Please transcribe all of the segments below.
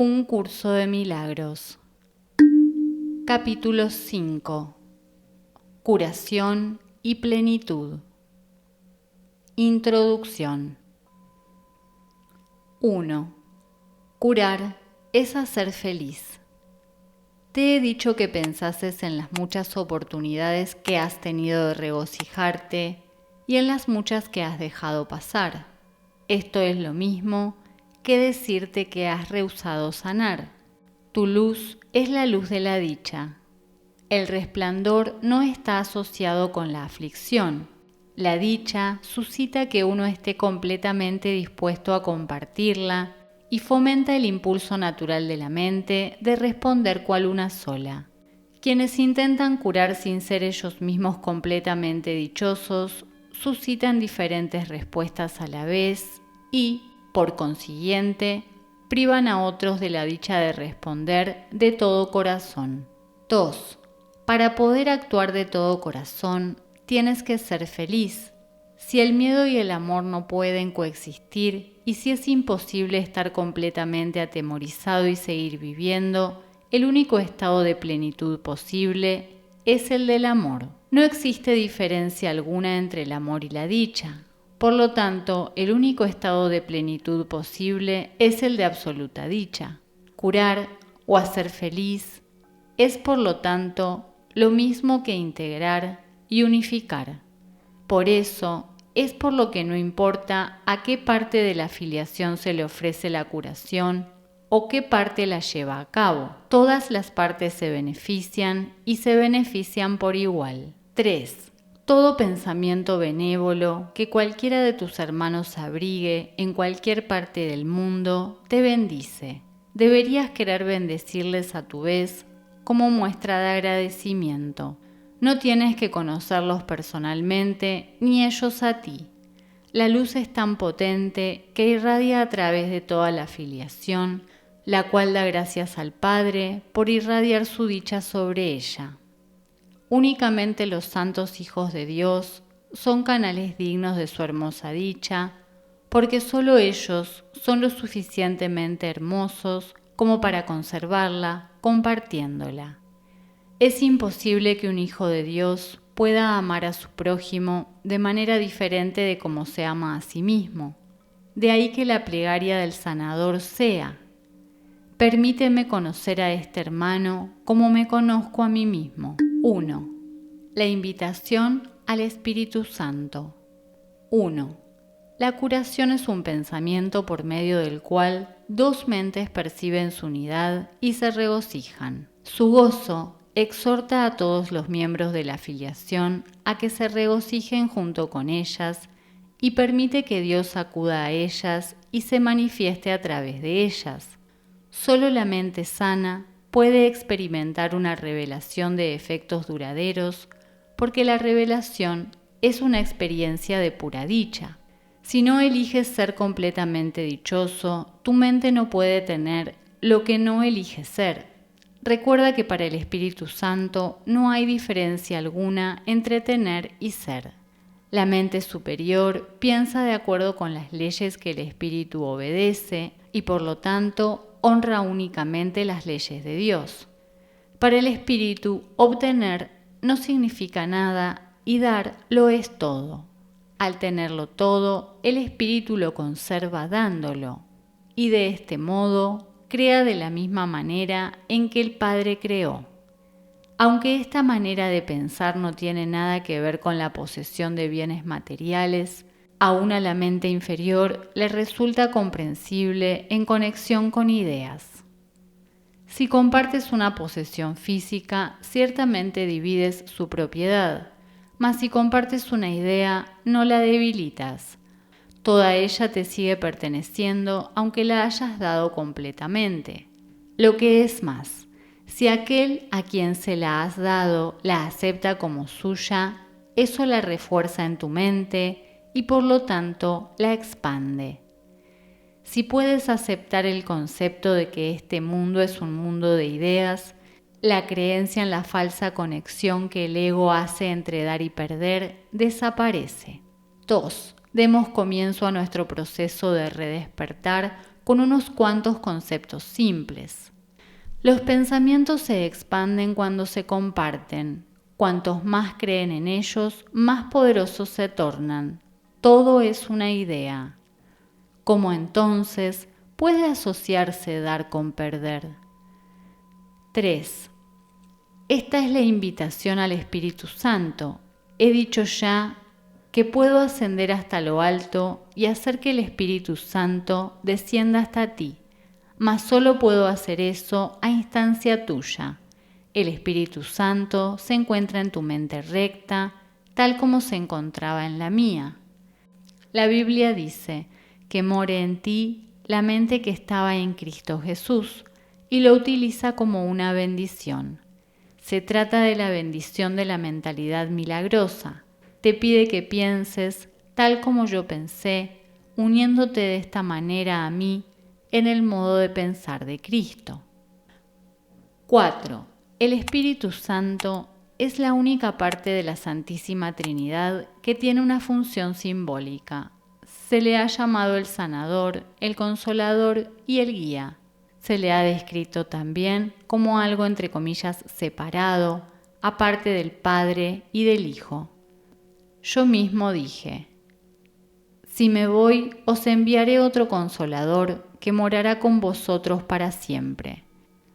Un curso de milagros. Capítulo 5. Curación y plenitud. Introducción. 1. Curar es hacer feliz. Te he dicho que pensases en las muchas oportunidades que has tenido de regocijarte y en las muchas que has dejado pasar. Esto es lo mismo que decirte que has rehusado sanar. Tu luz es la luz de la dicha. El resplandor no está asociado con la aflicción. La dicha suscita que uno esté completamente dispuesto a compartirla y fomenta el impulso natural de la mente de responder cual una sola. Quienes intentan curar sin ser ellos mismos completamente dichosos, suscitan diferentes respuestas a la vez y, por consiguiente, privan a otros de la dicha de responder de todo corazón. 2. Para poder actuar de todo corazón, tienes que ser feliz. Si el miedo y el amor no pueden coexistir y si es imposible estar completamente atemorizado y seguir viviendo, el único estado de plenitud posible es el del amor. No existe diferencia alguna entre el amor y la dicha. Por lo tanto, el único estado de plenitud posible es el de absoluta dicha. Curar o hacer feliz es, por lo tanto, lo mismo que integrar y unificar. Por eso, es por lo que no importa a qué parte de la filiación se le ofrece la curación o qué parte la lleva a cabo. Todas las partes se benefician y se benefician por igual. 3. Todo pensamiento benévolo que cualquiera de tus hermanos abrigue en cualquier parte del mundo te bendice. Deberías querer bendecirles a tu vez como muestra de agradecimiento. No tienes que conocerlos personalmente ni ellos a ti. La luz es tan potente que irradia a través de toda la filiación, la cual da gracias al Padre por irradiar su dicha sobre ella. Únicamente los santos hijos de Dios son canales dignos de su hermosa dicha, porque solo ellos son lo suficientemente hermosos como para conservarla compartiéndola. Es imposible que un hijo de Dios pueda amar a su prójimo de manera diferente de como se ama a sí mismo. De ahí que la plegaria del sanador sea: permíteme conocer a este hermano como me conozco a mí mismo. 1. La invitación al Espíritu Santo. 1. La curación es un pensamiento por medio del cual dos mentes perciben su unidad y se regocijan. Su gozo exhorta a todos los miembros de la filiación a que se regocijen junto con ellas y permite que Dios acuda a ellas y se manifieste a través de ellas. Solo la mente sana puede experimentar una revelación de efectos duraderos, porque la revelación es una experiencia de pura dicha. Si no eliges ser completamente dichoso, tu mente no puede tener lo que no elige ser. Recuerda que para el Espíritu Santo no hay diferencia alguna entre tener y ser. La mente superior piensa de acuerdo con las leyes que el Espíritu obedece y por lo tanto honra únicamente las leyes de Dios. Para el Espíritu, obtener no significa nada y dar lo es todo. Al tenerlo todo, el Espíritu lo conserva dándolo, y de este modo crea de la misma manera en que el Padre creó. Aunque esta manera de pensar no tiene nada que ver con la posesión de bienes materiales, aún a la mente inferior le resulta comprensible en conexión con ideas. Si compartes una posesión física, ciertamente divides su propiedad, mas si compartes una idea, no la debilitas. Toda ella te sigue perteneciendo, aunque la hayas dado completamente. Lo que es más, si aquel a quien se la has dado la acepta como suya, eso la refuerza en tu mente y por lo tanto la expande. Si puedes aceptar el concepto de que este mundo es un mundo de ideas, la creencia en la falsa conexión que el ego hace entre dar y perder desaparece. 2. Demos comienzo a nuestro proceso de redespertar con unos cuantos conceptos simples. Los pensamientos se expanden cuando se comparten. Cuantos más creen en ellos, más poderosos se tornan. Todo es una idea. ¿Cómo entonces puede asociarse dar con perder? 3. Esta es la invitación al Espíritu Santo. He dicho ya que puedo ascender hasta lo alto y hacer que el Espíritu Santo descienda hasta ti, mas solo puedo hacer eso a instancia tuya. El Espíritu Santo se encuentra en tu mente recta, tal como se encontraba en la mía. La Biblia dice que more en ti la mente que estaba en Cristo Jesús y lo utiliza como una bendición. Se trata de la bendición de la mentalidad milagrosa. Te pide que pienses tal como yo pensé, uniéndote de esta manera a mí en el modo de pensar de Cristo. 4. El Espíritu Santo es la única parte de la Santísima Trinidad que tiene una función simbólica. Se le ha llamado el sanador, el consolador y el guía. Se le ha descrito también como algo entre comillas separado, aparte del Padre y del Hijo. Yo mismo dije: si me voy, os enviaré otro consolador que morará con vosotros para siempre.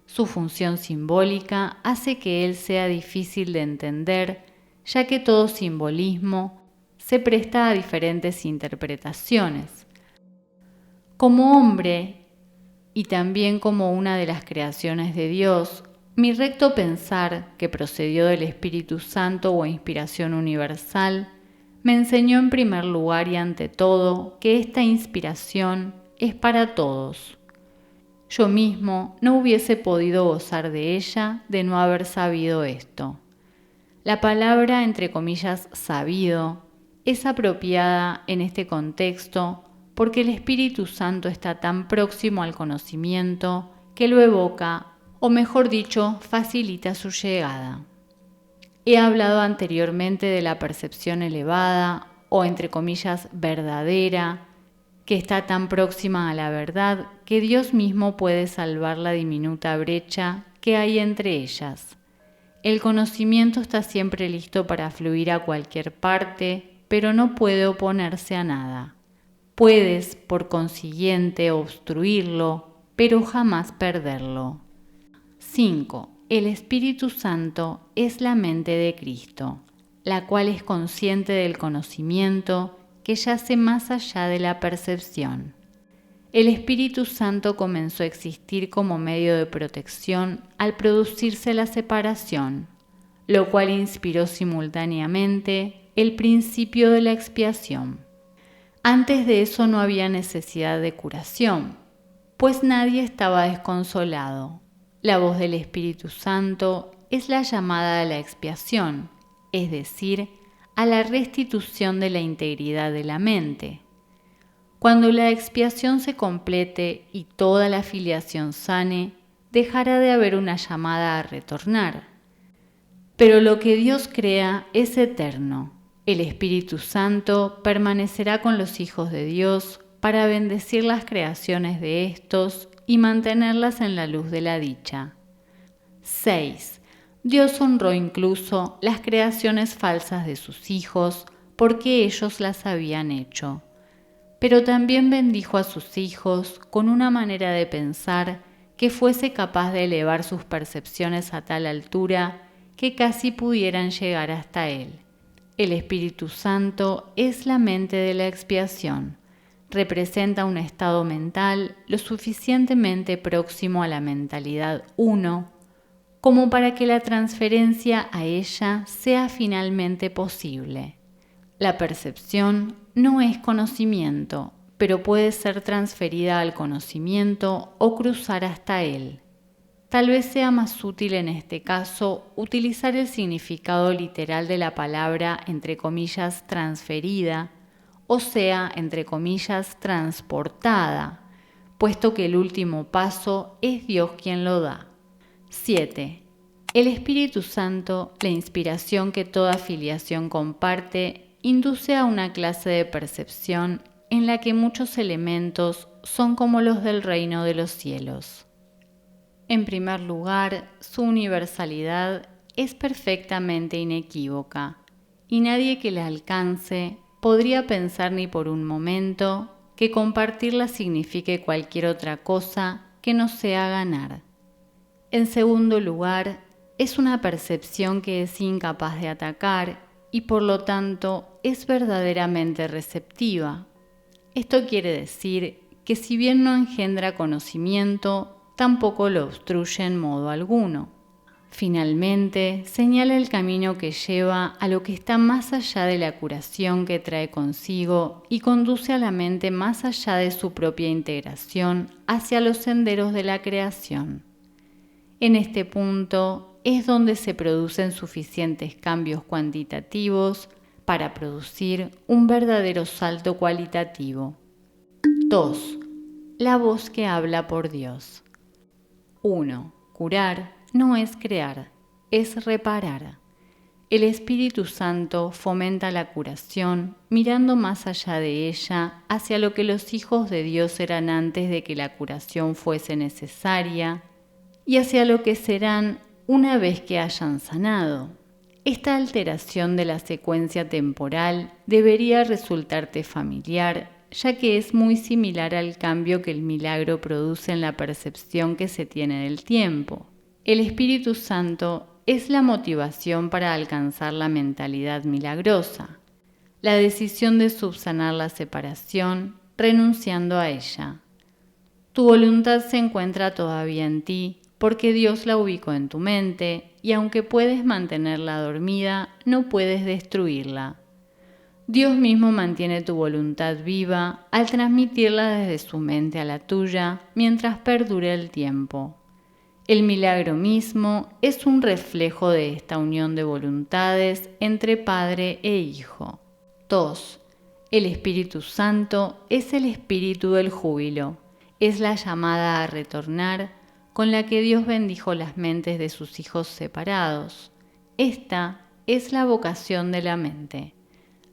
Su función simbólica hace que él sea difícil de entender, ya que todo simbolismo se presta a diferentes interpretaciones. Como hombre, y también como una de las creaciones de Dios, mi recto pensar, que procedió del Espíritu Santo o inspiración universal, me enseñó en primer lugar y ante todo que esta inspiración es para todos. Yo mismo no hubiese podido gozar de ella de no haber sabido esto. La palabra, entre comillas, sabido, es apropiada en este contexto porque el Espíritu Santo está tan próximo al conocimiento que lo evoca, o mejor dicho, facilita su llegada. He hablado anteriormente de la percepción elevada, o entre comillas, verdadera, que está tan próxima a la verdad que Dios mismo puede salvar la diminuta brecha que hay entre ellas. El conocimiento está siempre listo para fluir a cualquier parte, pero no puede oponerse a nada. Puedes, por consiguiente, obstruirlo, pero jamás perderlo. 5. El Espíritu Santo es la mente de Cristo, la cual es consciente del conocimiento que yace más allá de la percepción. El Espíritu Santo comenzó a existir como medio de protección al producirse la separación, lo cual inspiró simultáneamente el principio de la expiación. Antes de eso no había necesidad de curación, pues nadie estaba desconsolado. La voz del Espíritu Santo es la llamada a la expiación, es decir, a la restitución de la integridad de la mente. Cuando la expiación se complete y toda la filiación sane, dejará de haber una llamada a retornar. Pero lo que Dios crea es eterno. El Espíritu Santo permanecerá con los hijos de Dios para bendecir las creaciones de estos y mantenerlas en la luz de la dicha. 6. Dios honró incluso las creaciones falsas de sus hijos porque ellos las habían hecho. Pero también bendijo a sus hijos con una manera de pensar que fuese capaz de elevar sus percepciones a tal altura que casi pudieran llegar hasta Él. El Espíritu Santo es la mente de la expiación. Representa un estado mental lo suficientemente próximo a la mentalidad uno como para que la transferencia a ella sea finalmente posible. La percepción no es conocimiento, pero puede ser transferida al conocimiento o cruzar hasta él. Tal vez sea más útil en este caso utilizar el significado literal de la palabra entre comillas transferida, o sea, entre comillas transportada, puesto que el último paso es Dios quien lo da. 7. El Espíritu Santo, la inspiración que toda filiación comparte, induce a una clase de percepción en la que muchos elementos son como los del reino de los cielos. En primer lugar, su universalidad es perfectamente inequívoca, y nadie que la alcance podría pensar ni por un momento que compartirla signifique cualquier otra cosa que no sea ganar. En segundo lugar, es una percepción que es incapaz de atacar y por lo tanto es verdaderamente receptiva. Esto quiere decir que si bien no engendra conocimiento, tampoco lo obstruye en modo alguno. Finalmente, señala el camino que lleva a lo que está más allá de la curación que trae consigo y conduce a la mente más allá de su propia integración hacia los senderos de la creación. En este punto es donde se producen suficientes cambios cuantitativos para producir un verdadero salto cualitativo. 2. La voz que habla por Dios. 1. Curar no es crear, es reparar. El Espíritu Santo fomenta la curación mirando más allá de ella hacia lo que los hijos de Dios eran antes de que la curación fuese necesaria y hacia lo que serán una vez que hayan sanado. Esta alteración de la secuencia temporal debería resultarte familiar, ya que es muy similar al cambio que el milagro produce en la percepción que se tiene del tiempo. El Espíritu Santo es la motivación para alcanzar la mentalidad milagrosa, la decisión de subsanar la separación renunciando a ella. Tu voluntad se encuentra todavía en ti porque Dios la ubicó en tu mente y aunque puedes mantenerla dormida, no puedes destruirla. Dios mismo mantiene tu voluntad viva al transmitirla desde su mente a la tuya mientras perdure el tiempo. El milagro mismo es un reflejo de esta unión de voluntades entre Padre e Hijo. 2. El Espíritu Santo es el espíritu del júbilo. Es la llamada a retornar con la que Dios bendijo las mentes de sus hijos separados. Esta es la vocación de la mente.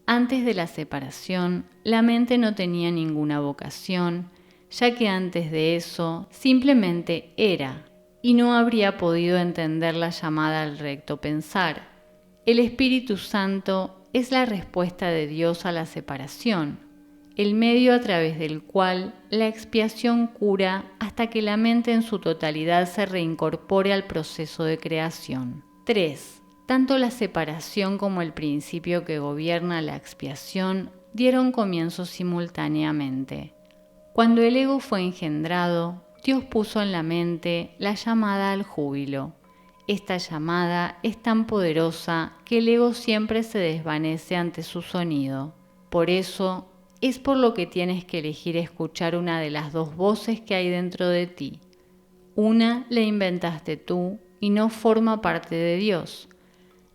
Antes de la separación, la mente no tenía ninguna vocación, ya que antes de eso simplemente era, y no habría podido entender la llamada al recto pensar. El Espíritu Santo es la respuesta de Dios a la separación, el medio a través del cual la expiación cura hasta que la mente en su totalidad se reincorpore al proceso de creación. 3. Tanto la separación como el principio que gobierna la expiación dieron comienzo simultáneamente. Cuando el ego fue engendrado, Dios puso en la mente la llamada al júbilo. Esta llamada es tan poderosa que el ego siempre se desvanece ante su sonido. Por eso, es por lo que tienes que elegir escuchar una de las dos voces que hay dentro de ti. Una la inventaste tú y no forma parte de Dios.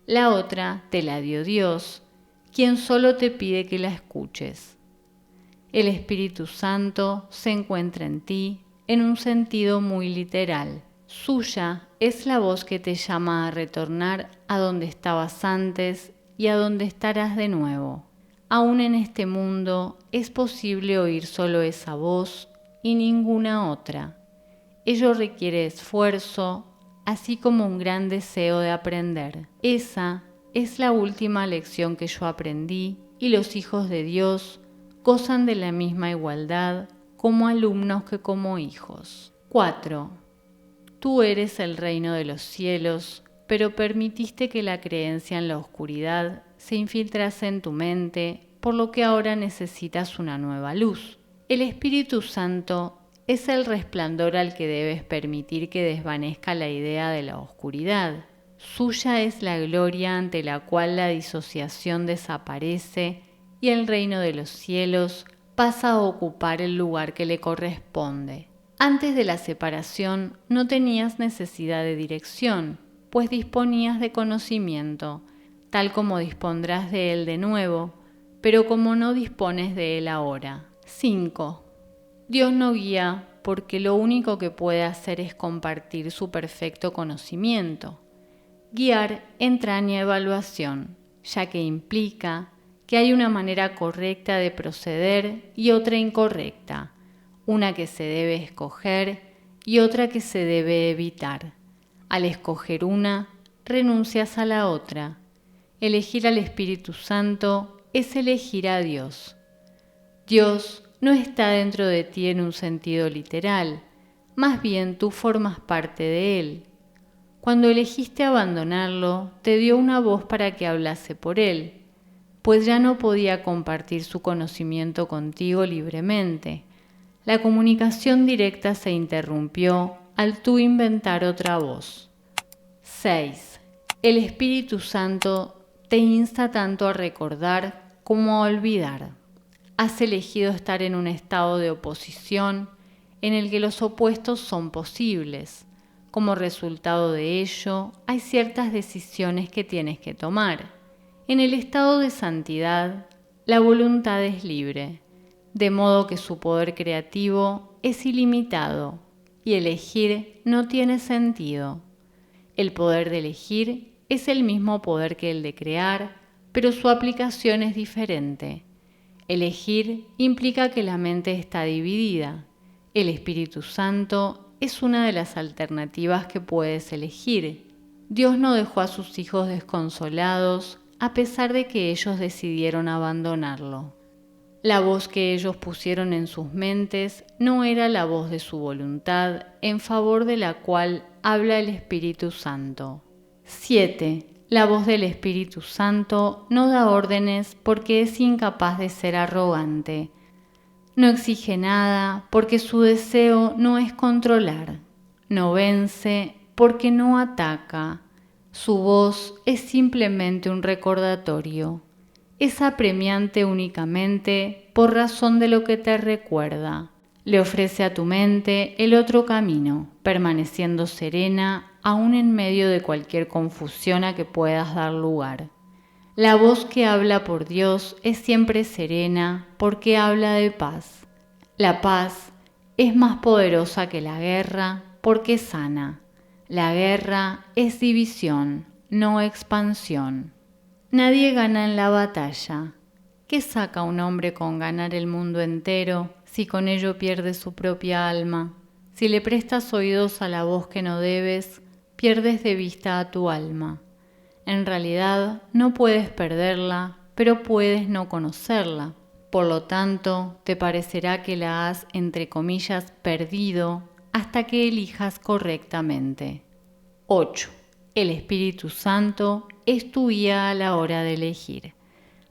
La otra te la dio Dios, quien solo te pide que la escuches. El Espíritu Santo se encuentra en ti en un sentido muy literal. Suya es la voz que te llama a retornar a donde estabas antes y a donde estarás de nuevo. Aún en este mundo es posible oír solo esa voz y ninguna otra. Ello requiere esfuerzo, así como un gran deseo de aprender. Esa es la última lección que yo aprendí y los hijos de Dios gozan de la misma igualdad como alumnos que como hijos. 4. Tú eres el reino de los cielos, pero permitiste que la creencia en la oscuridad se infiltrase en tu mente, por lo que ahora necesitas una nueva luz. El Espíritu Santo es el resplandor al que debes permitir que desvanezca la idea de la oscuridad. Suya es la gloria ante la cual la disociación desaparece y el reino de los cielos pasa a ocupar el lugar que le corresponde. Antes de la separación no tenías necesidad de dirección, pues disponías de conocimiento, tal como dispondrás de él de nuevo, pero como no dispones de él ahora. 5. Dios no guía porque lo único que puede hacer es compartir su perfecto conocimiento. Guiar entraña evaluación, ya que implica que hay una manera correcta de proceder y otra incorrecta, una que se debe escoger y otra que se debe evitar. Al escoger una, renuncias a la otra. Elegir al Espíritu Santo es elegir a Dios. Dios no está dentro de ti en un sentido literal, más bien tú formas parte de Él. Cuando elegiste abandonarlo, te dio una voz para que hablase por Él, pues ya no podía compartir su conocimiento contigo libremente. La comunicación directa se interrumpió al tú inventar otra voz. 6. El Espíritu Santo te insta tanto a recordar como a olvidar. Has elegido estar en un estado de oposición en el que los opuestos son posibles. Como resultado de ello, hay ciertas decisiones que tienes que tomar. En el estado de santidad, la voluntad es libre, de modo que su poder creativo es ilimitado y elegir no tiene sentido. El poder de elegir es el mismo poder que el de crear, pero su aplicación es diferente. Elegir implica que la mente está dividida. El Espíritu Santo es una de las alternativas que puedes elegir. Dios no dejó a sus hijos desconsolados a pesar de que ellos decidieron abandonarlo. La voz que ellos pusieron en sus mentes no era la voz de su voluntad en favor de la cual habla el Espíritu Santo. 7. La voz del Espíritu Santo no da órdenes porque es incapaz de ser arrogante. No exige nada porque su deseo no es controlar. No vence porque no ataca. Su voz es simplemente un recordatorio. Es apremiante únicamente por razón de lo que te recuerda. Le ofrece a tu mente el otro camino, permaneciendo serena aún en medio de cualquier confusión a que puedas dar lugar. La voz que habla por Dios es siempre serena porque habla de paz. La paz es más poderosa que la guerra porque sana. La guerra es división, no expansión. Nadie gana en la batalla. ¿Qué saca un hombre con ganar el mundo entero si con ello pierde su propia alma? Si le prestas oídos a la voz que no debes, pierdes de vista a tu alma. En realidad no puedes perderla, pero puedes no conocerla. Por lo tanto, te parecerá que la has, entre comillas, perdido hasta que elijas correctamente. 8. El Espíritu Santo es tu guía a la hora de elegir.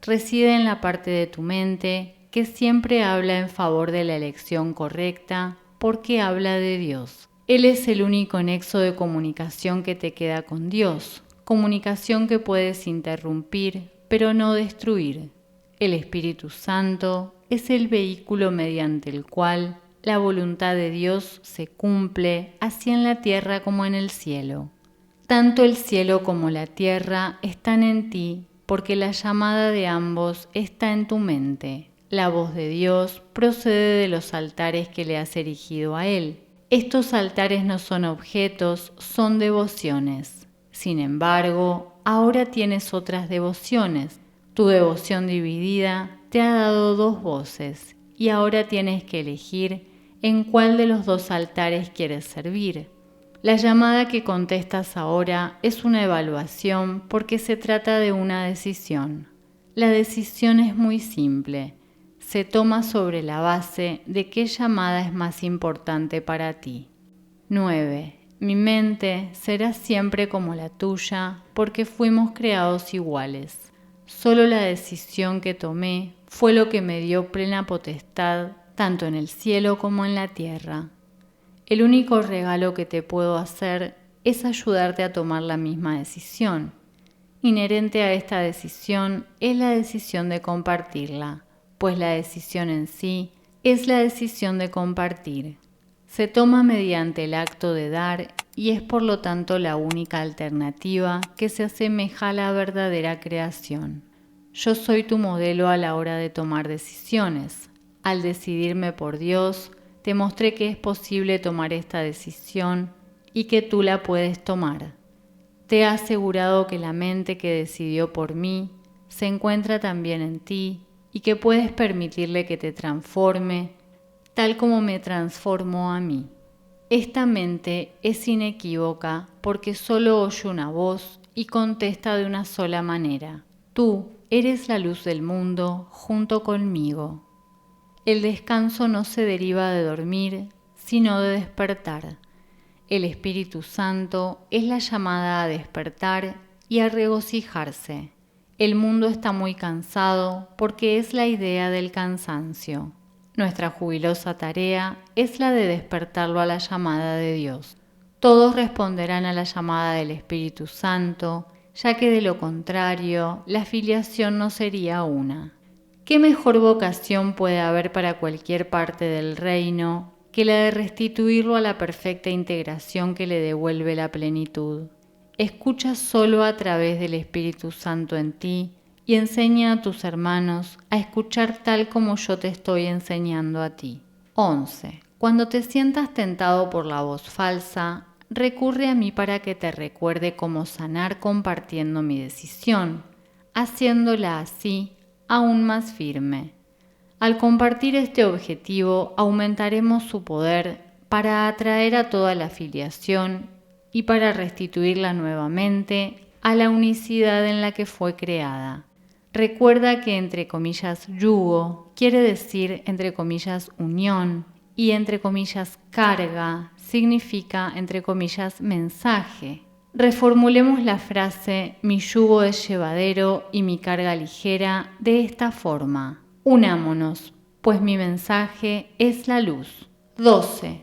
Reside en la parte de tu mente que siempre habla en favor de la elección correcta porque habla de Dios. Él es el único nexo de comunicación que te queda con Dios, comunicación que puedes interrumpir, pero no destruir. El Espíritu Santo es el vehículo mediante el cual la voluntad de Dios se cumple así en la tierra como en el cielo. Tanto el cielo como la tierra están en ti, porque la llamada de ambos está en tu mente. La voz de Dios procede de los altares que le has erigido a Él. Estos altares no son objetos, son devociones. Sin embargo, ahora tienes otras devociones. Tu devoción dividida te ha dado dos voces y ahora tienes que elegir en cuál de los dos altares quieres servir. La llamada que contestas ahora es una evaluación porque se trata de una decisión. La decisión es muy simple. Se toma sobre la base de qué llamada es más importante para ti. 9. Mi mente será siempre como la tuya porque fuimos creados iguales. Solo la decisión que tomé fue lo que me dio plena potestad tanto en el cielo como en la tierra. El único regalo que te puedo hacer es ayudarte a tomar la misma decisión. Inherente a esta decisión es la decisión de compartirla, pues la decisión en sí es la decisión de compartir. Se toma mediante el acto de dar y es por lo tanto la única alternativa que se asemeja a la verdadera creación. Yo soy tu modelo a la hora de tomar decisiones. Al decidirme por Dios, te mostré que es posible tomar esta decisión y que tú la puedes tomar. Te he asegurado que la mente que decidió por mí se encuentra también en ti y que puedes permitirle que te transforme, tal como me transformo a mí. Esta mente es inequívoca porque solo oye una voz y contesta de una sola manera. Tú eres la luz del mundo junto conmigo. El descanso no se deriva de dormir, sino de despertar. El Espíritu Santo es la llamada a despertar y a regocijarse. El mundo está muy cansado porque es la idea del cansancio. Nuestra jubilosa tarea es la de despertarlo a la llamada de Dios. Todos responderán a la llamada del Espíritu Santo, ya que de lo contrario, la filiación no sería una. ¿Qué mejor vocación puede haber para cualquier parte del reino que la de restituirlo a la perfecta integración que le devuelve la plenitud? Escucha solo a través del Espíritu Santo en ti y enseña a tus hermanos a escuchar tal como yo te estoy enseñando a ti. 11. Cuando te sientas tentado por la voz falsa, recurre a mí para que te recuerde cómo sanar compartiendo mi decisión, haciéndola así aún más firme. Al compartir este objetivo, aumentaremos su poder para atraer a toda la filiación y para restituirla nuevamente a la unicidad en la que fue creada. Recuerda que entre comillas yugo quiere decir entre comillas unión y entre comillas carga significa entre comillas mensaje. Reformulemos la frase mi yugo es llevadero y mi carga ligera de esta forma. Unámonos, pues mi mensaje es la luz. 12.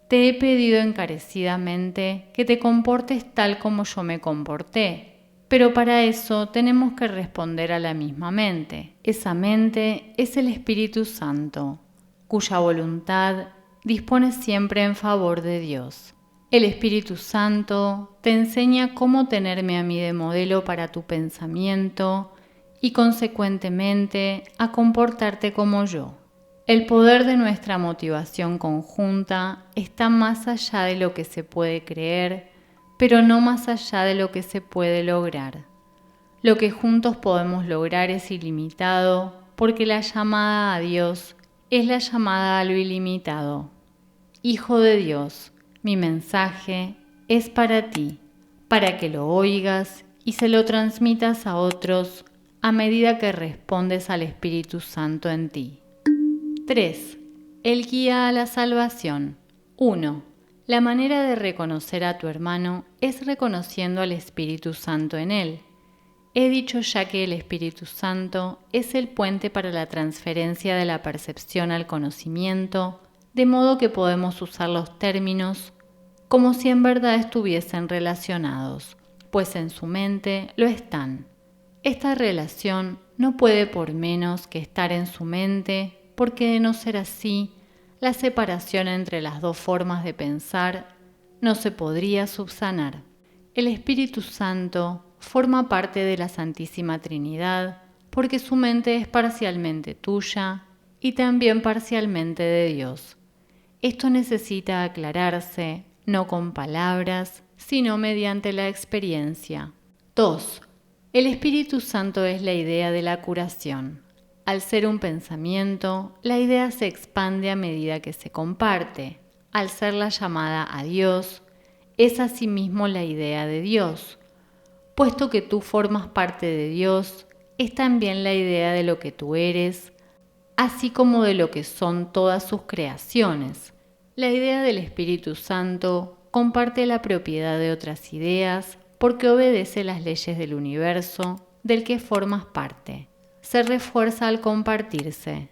Te he pedido encarecidamente que te comportes tal como yo me comporté, pero para eso tenemos que responder a la misma mente. Esa mente es el Espíritu Santo, cuya voluntad dispone siempre en favor de Dios. El Espíritu Santo te enseña cómo tenerme a mí de modelo para tu pensamiento y consecuentemente a comportarte como yo. El poder de nuestra motivación conjunta está más allá de lo que se puede creer, pero no más allá de lo que se puede lograr. Lo que juntos podemos lograr es ilimitado, porque la llamada a Dios es la llamada a lo ilimitado. Hijo de Dios, mi mensaje es para ti, para que lo oigas y se lo transmitas a otros a medida que respondes al Espíritu Santo en ti. 3. El guía a la salvación. 1. La manera de reconocer a tu hermano es reconociendo al Espíritu Santo en él. He dicho ya que el Espíritu Santo es el puente para la transferencia de la percepción al conocimiento, de modo que podemos usar los términos como si en verdad estuviesen relacionados, pues en su mente lo están. Esta relación no puede por menos que estar en su mente, porque de no ser así, la separación entre las dos formas de pensar no se podría subsanar. El Espíritu Santo forma parte de la Santísima Trinidad porque su mente es parcialmente tuya y también parcialmente de Dios. Esto necesita aclararse, no con palabras, sino mediante la experiencia. 2. El Espíritu Santo es la idea de la curación. Al ser un pensamiento, la idea se expande a medida que se comparte. Al ser la llamada a Dios, es asimismo la idea de Dios. Puesto que tú formas parte de Dios, es también la idea de lo que tú eres, así como de lo que son todas sus creaciones. La idea del Espíritu Santo comparte la propiedad de otras ideas porque obedece las leyes del universo del que formas parte. Se refuerza al compartirse.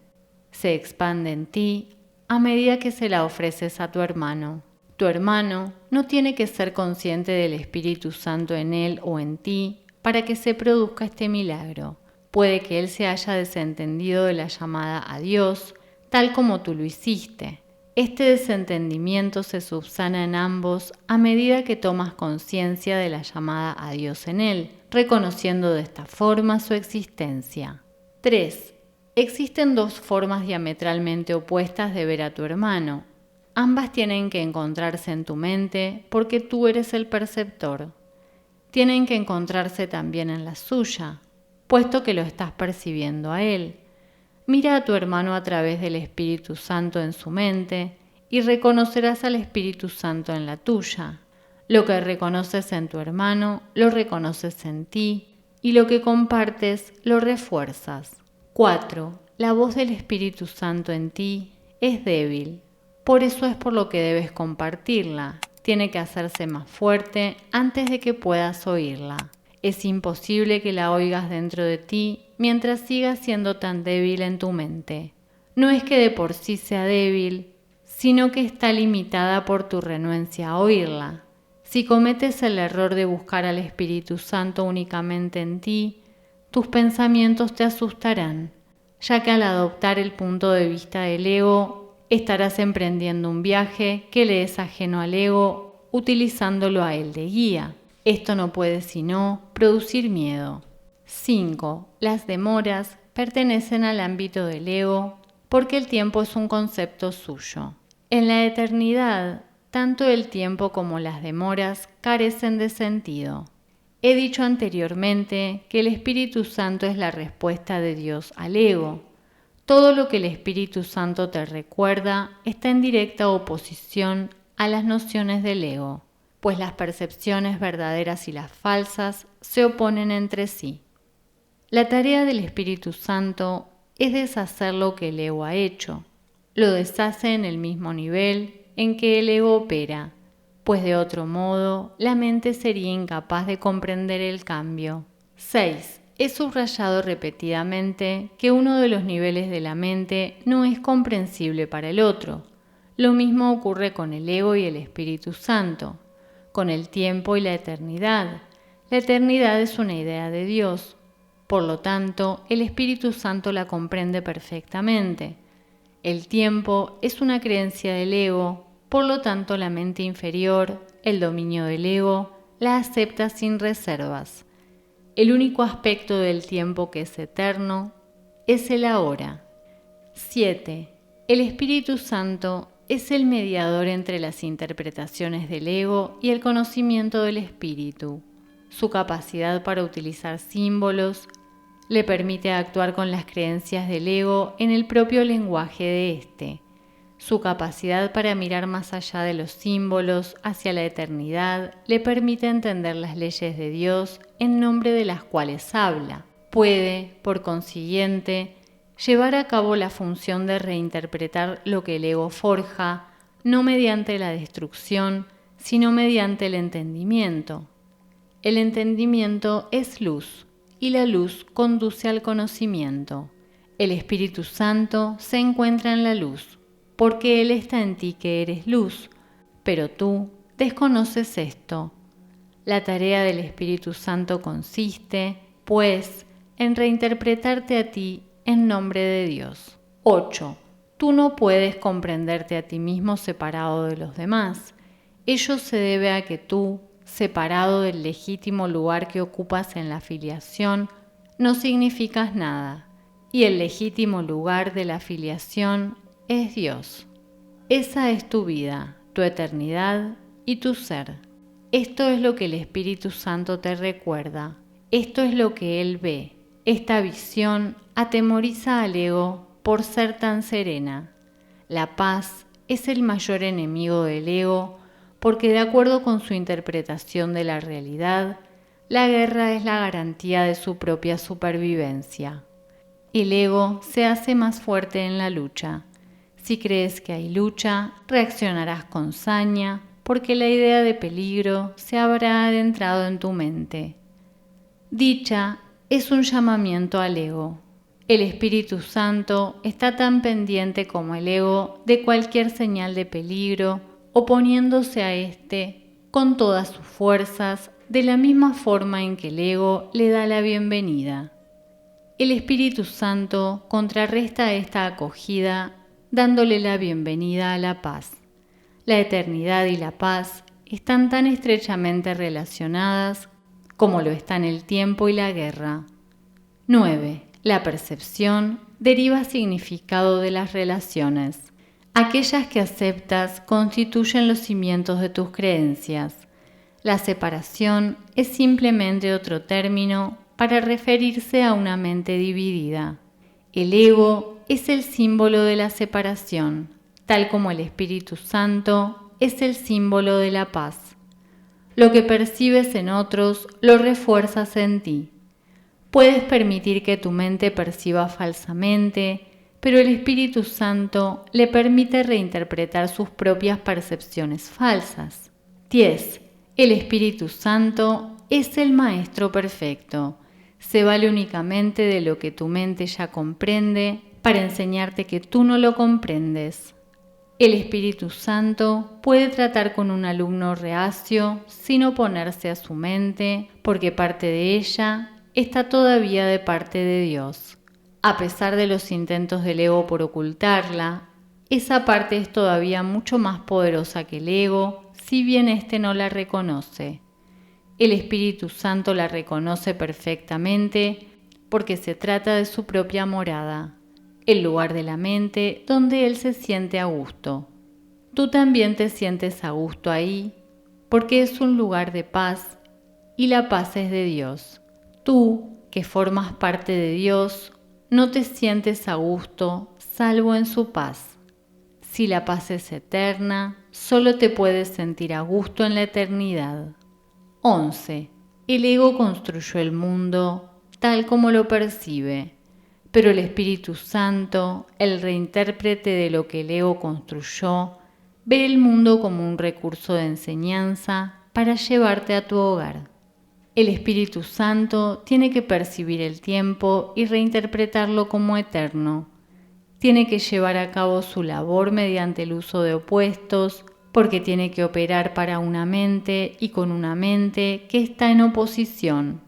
Se expande en ti a medida que se la ofreces a tu hermano. Tu hermano no tiene que ser consciente del Espíritu Santo en él o en ti para que se produzca este milagro. Puede que él se haya desentendido de la llamada a Dios, tal como tú lo hiciste. Este desentendimiento se subsana en ambos a medida que tomas conciencia de la llamada a Dios en él, reconociendo de esta forma su existencia. 3. Existen dos formas diametralmente opuestas de ver a tu hermano. Ambas tienen que encontrarse en tu mente porque tú eres el perceptor. Tienen que encontrarse también en la suya, puesto que lo estás percibiendo a él. Mira a tu hermano a través del Espíritu Santo en su mente y reconocerás al Espíritu Santo en la tuya. Lo que reconoces en tu hermano, lo reconoces en ti, y lo que compartes, lo refuerzas. 4. La voz del Espíritu Santo en ti es débil. Por eso es por lo que debes compartirla. Tiene que hacerse más fuerte antes de que puedas oírla. Es imposible que la oigas dentro de ti mientras sigas siendo tan débil en tu mente. No es que de por sí sea débil, sino que está limitada por tu renuencia a oírla. Si cometes el error de buscar al Espíritu Santo únicamente en ti, tus pensamientos te asustarán, ya que al adoptar el punto de vista del ego, estarás emprendiendo un viaje que le es ajeno al ego, utilizándolo a él de guía. Esto no puede sino producir miedo. 5. Las demoras pertenecen al ámbito del ego porque el tiempo es un concepto suyo. En la eternidad, tanto el tiempo como las demoras carecen de sentido. He dicho anteriormente que el Espíritu Santo es la respuesta de Dios al ego. Todo lo que el Espíritu Santo te recuerda está en directa oposición a las nociones del ego, pues las percepciones verdaderas y las falsas se oponen entre sí. La tarea del Espíritu Santo es deshacer lo que el ego ha hecho. Lo deshace en el mismo nivel en que el ego opera, pues de otro modo la mente sería incapaz de comprender el cambio. 6. He subrayado repetidamente que uno de los niveles de la mente no es comprensible para el otro. Lo mismo ocurre con el ego y el Espíritu Santo, con el tiempo y la eternidad. La eternidad es una idea de Dios, por lo tanto, el Espíritu Santo la comprende perfectamente. El tiempo es una creencia del ego, por lo tanto la mente inferior, el dominio del ego, la acepta sin reservas. El único aspecto del tiempo que es eterno es el ahora. 7. El Espíritu Santo es el mediador entre las interpretaciones del ego y el conocimiento del Espíritu. Su capacidad para utilizar símbolos le permite actuar con las creencias del ego en el propio lenguaje de éste. Su capacidad para mirar más allá de los símbolos hacia la eternidad le permite entender las leyes de Dios en nombre de las cuales habla. Puede, por consiguiente, llevar a cabo la función de reinterpretar lo que el ego forja, no mediante la destrucción, sino mediante el entendimiento. El entendimiento es luz, y la luz conduce al conocimiento. El Espíritu Santo se encuentra en la luz, porque Él está en ti que eres luz, pero tú desconoces esto. La tarea del Espíritu Santo consiste, pues, en reinterpretarte a ti en nombre de Dios. 8. Tú no puedes comprenderte a ti mismo separado de los demás. Ello se debe a que tú, separado del legítimo lugar que ocupas en la filiación, no significas nada, y el legítimo lugar de la filiación es Dios. Esa es tu vida, tu eternidad y tu ser. Esto es lo que el Espíritu Santo te recuerda, esto es lo que Él ve. Esta visión atemoriza al ego por ser tan serena. La paz es el mayor enemigo del ego porque de acuerdo con su interpretación de la realidad, la guerra es la garantía de su propia supervivencia. El ego se hace más fuerte en la lucha. Si crees que hay lucha, reaccionarás con saña, porque la idea de peligro se habrá adentrado en tu mente. Dicha es un llamamiento al ego. El Espíritu Santo está tan pendiente como el ego de cualquier señal de peligro, oponiéndose a éste con todas sus fuerzas, de la misma forma en que el ego le da la bienvenida. El Espíritu Santo contrarresta esta acogida dándole la bienvenida a la paz. La eternidad y la paz están tan estrechamente relacionadas como lo están el tiempo y la guerra. 9. La percepción deriva significado de las relaciones. Aquellas que aceptas constituyen los cimientos de tus creencias. La separación es simplemente otro término para referirse a una mente dividida. El ego es el símbolo de la separación, tal como el Espíritu Santo es el símbolo de la paz. Lo que percibes en otros lo refuerzas en ti. Puedes permitir que tu mente perciba falsamente, pero el Espíritu Santo le permite reinterpretar sus propias percepciones falsas. 10. El Espíritu Santo es el Maestro perfecto. Se vale únicamente de lo que tu mente ya comprende para enseñarte que tú no lo comprendes. El Espíritu Santo puede tratar con un alumno reacio sin oponerse a su mente, porque parte de ella está todavía de parte de Dios. A pesar de los intentos del ego por ocultarla, esa parte es todavía mucho más poderosa que el ego, si bien éste no la reconoce. El Espíritu Santo la reconoce perfectamente porque se trata de su propia morada, el lugar de la mente donde Él se siente a gusto. Tú también te sientes a gusto ahí porque es un lugar de paz y la paz es de Dios. Tú, que formas parte de Dios, no te sientes a gusto salvo en su paz. Si la paz es eterna, solo te puedes sentir a gusto en la eternidad. 11. El ego construyó el mundo tal como lo percibe, pero el Espíritu Santo, el reintérprete de lo que el ego construyó, ve el mundo como un recurso de enseñanza para llevarte a tu hogar. El Espíritu Santo tiene que percibir el tiempo y reinterpretarlo como eterno. Tiene que llevar a cabo su labor mediante el uso de opuestos, porque tiene que operar para una mente y con una mente que está en oposición.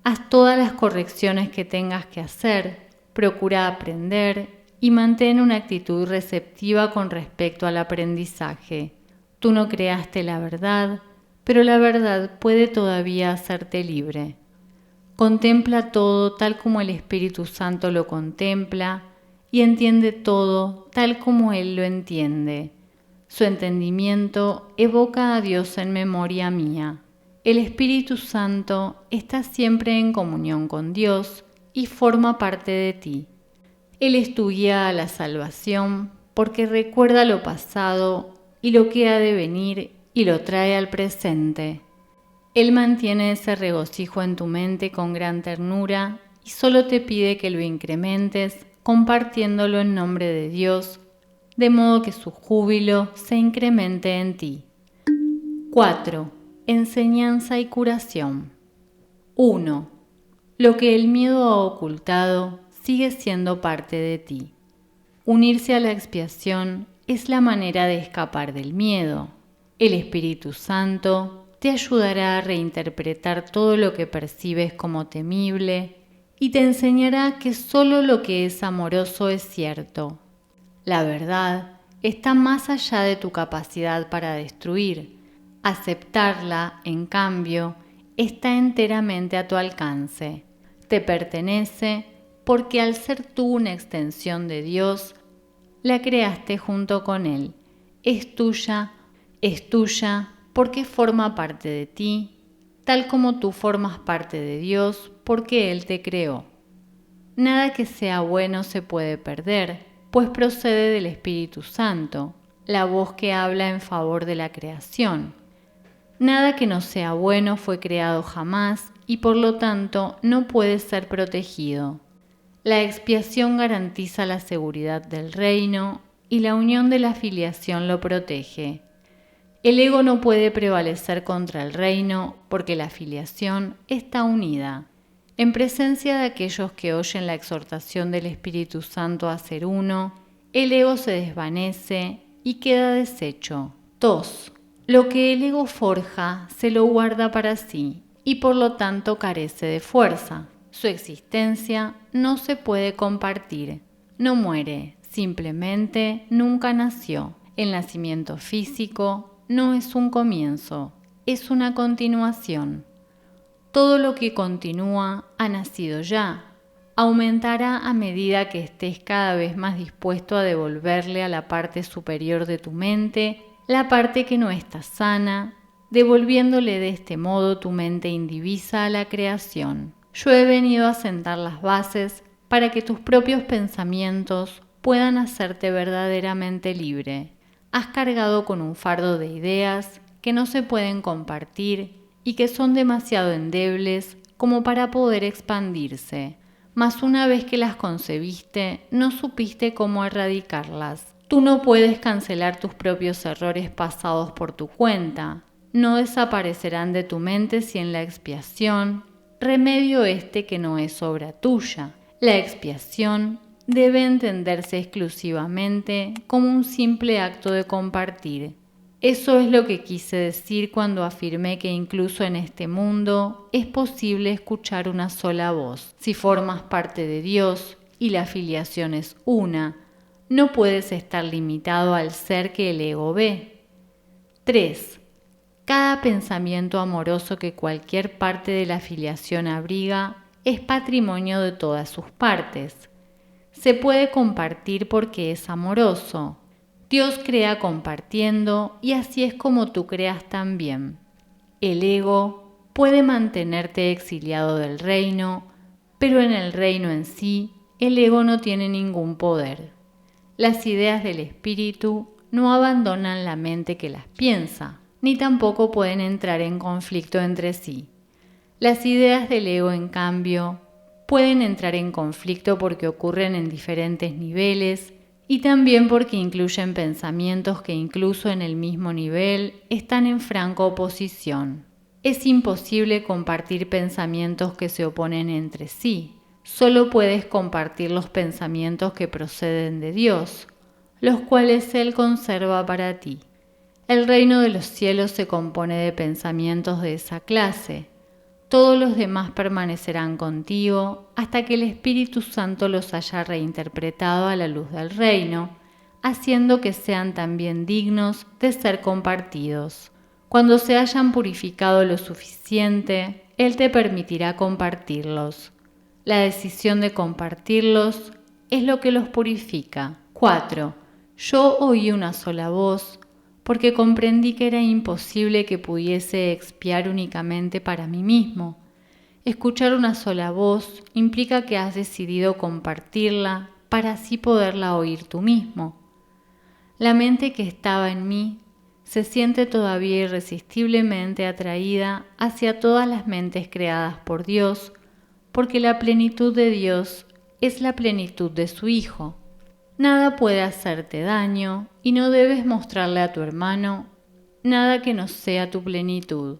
Haz todas las correcciones que tengas que hacer, procura aprender y mantén una actitud receptiva con respecto al aprendizaje. Tú no creaste la verdad, pero la verdad puede todavía hacerte libre. Contempla todo tal como el Espíritu Santo lo contempla y entiende todo tal como Él lo entiende. Su entendimiento evoca a Dios en memoria mía. El Espíritu Santo está siempre en comunión con Dios y forma parte de ti. Él es tu guía a la salvación porque recuerda lo pasado y lo que ha de venir y lo trae al presente. Él mantiene ese regocijo en tu mente con gran ternura y solo te pide que lo incrementes compartiéndolo en nombre de Dios, de modo que su júbilo se incremente en ti. 4. Enseñanza y curación. 1. Lo que el miedo ha ocultado sigue siendo parte de ti. Unirse a la expiación es la manera de escapar del miedo. El Espíritu Santo te ayudará a reinterpretar todo lo que percibes como temible y te enseñará que solo lo que es amoroso es cierto. La verdad está más allá de tu capacidad para destruir. Aceptarla, en cambio, está enteramente a tu alcance. Te pertenece porque al ser tú una extensión de Dios, la creaste junto con Él. Es tuya porque forma parte de ti, tal como tú formas parte de Dios porque Él te creó. Nada que sea bueno se puede perder, pues procede del Espíritu Santo, la voz que habla en favor de la creación. Nada que no sea bueno fue creado jamás y por lo tanto no puede ser protegido. La expiación garantiza la seguridad del reino y la unión de la filiación lo protege. El ego no puede prevalecer contra el reino porque la filiación está unida. En presencia de aquellos que oyen la exhortación del Espíritu Santo a ser uno, el ego se desvanece y queda deshecho. 2. Lo que el ego forja se lo guarda para sí y por lo tanto carece de fuerza. Su existencia no se puede compartir. No muere, simplemente nunca nació. El nacimiento físico no es un comienzo, es una continuación. Todo lo que continúa ha nacido ya. Aumentará a medida que estés cada vez más dispuesto a devolverle a la parte superior de tu mente la parte que no está sana, devolviéndole de este modo tu mente indivisa a la creación. Yo he venido a sentar las bases para que tus propios pensamientos puedan hacerte verdaderamente libre. Has cargado con un fardo de ideas que no se pueden compartir y que son demasiado endebles como para poder expandirse. Mas una vez que las concebiste, no supiste cómo erradicarlas. Tú no puedes cancelar tus propios errores pasados por tu cuenta. No desaparecerán de tu mente si en la expiación, remedio este que no es obra tuya. La expiación debe entenderse exclusivamente como un simple acto de compartir. Eso es lo que quise decir cuando afirmé que incluso en este mundo es posible escuchar una sola voz. Si formas parte de Dios y la filiación es una, no puedes estar limitado al ser que el ego ve. 3. Cada pensamiento amoroso que cualquier parte de la filiación abriga es patrimonio de todas sus partes. Se puede compartir porque es amoroso. Dios crea compartiendo y así es como tú creas también. El ego puede mantenerte exiliado del reino, pero en el reino en sí, el ego no tiene ningún poder. Las ideas del espíritu no abandonan la mente que las piensa, ni tampoco pueden entrar en conflicto entre sí. Las ideas del ego, en cambio, pueden entrar en conflicto porque ocurren en diferentes niveles y también porque incluyen pensamientos que incluso en el mismo nivel están en franca oposición. Es imposible compartir pensamientos que se oponen entre sí. Solo puedes compartir los pensamientos que proceden de Dios, los cuales Él conserva para ti. El reino de los cielos se compone de pensamientos de esa clase. Todos los demás permanecerán contigo hasta que el Espíritu Santo los haya reinterpretado a la luz del reino, haciendo que sean también dignos de ser compartidos. Cuando se hayan purificado lo suficiente, Él te permitirá compartirlos. La decisión de compartirlos es lo que los purifica. 4. Yo oí una sola voz, porque comprendí que era imposible que pudiese expiar únicamente para mí mismo. Escuchar una sola voz implica que has decidido compartirla para así poderla oír tú mismo. La mente que estaba en mí se siente todavía irresistiblemente atraída hacia todas las mentes creadas por Dios, porque la plenitud de Dios es la plenitud de su Hijo. Nada puede hacerte daño y no debes mostrarle a tu hermano nada que no sea tu plenitud.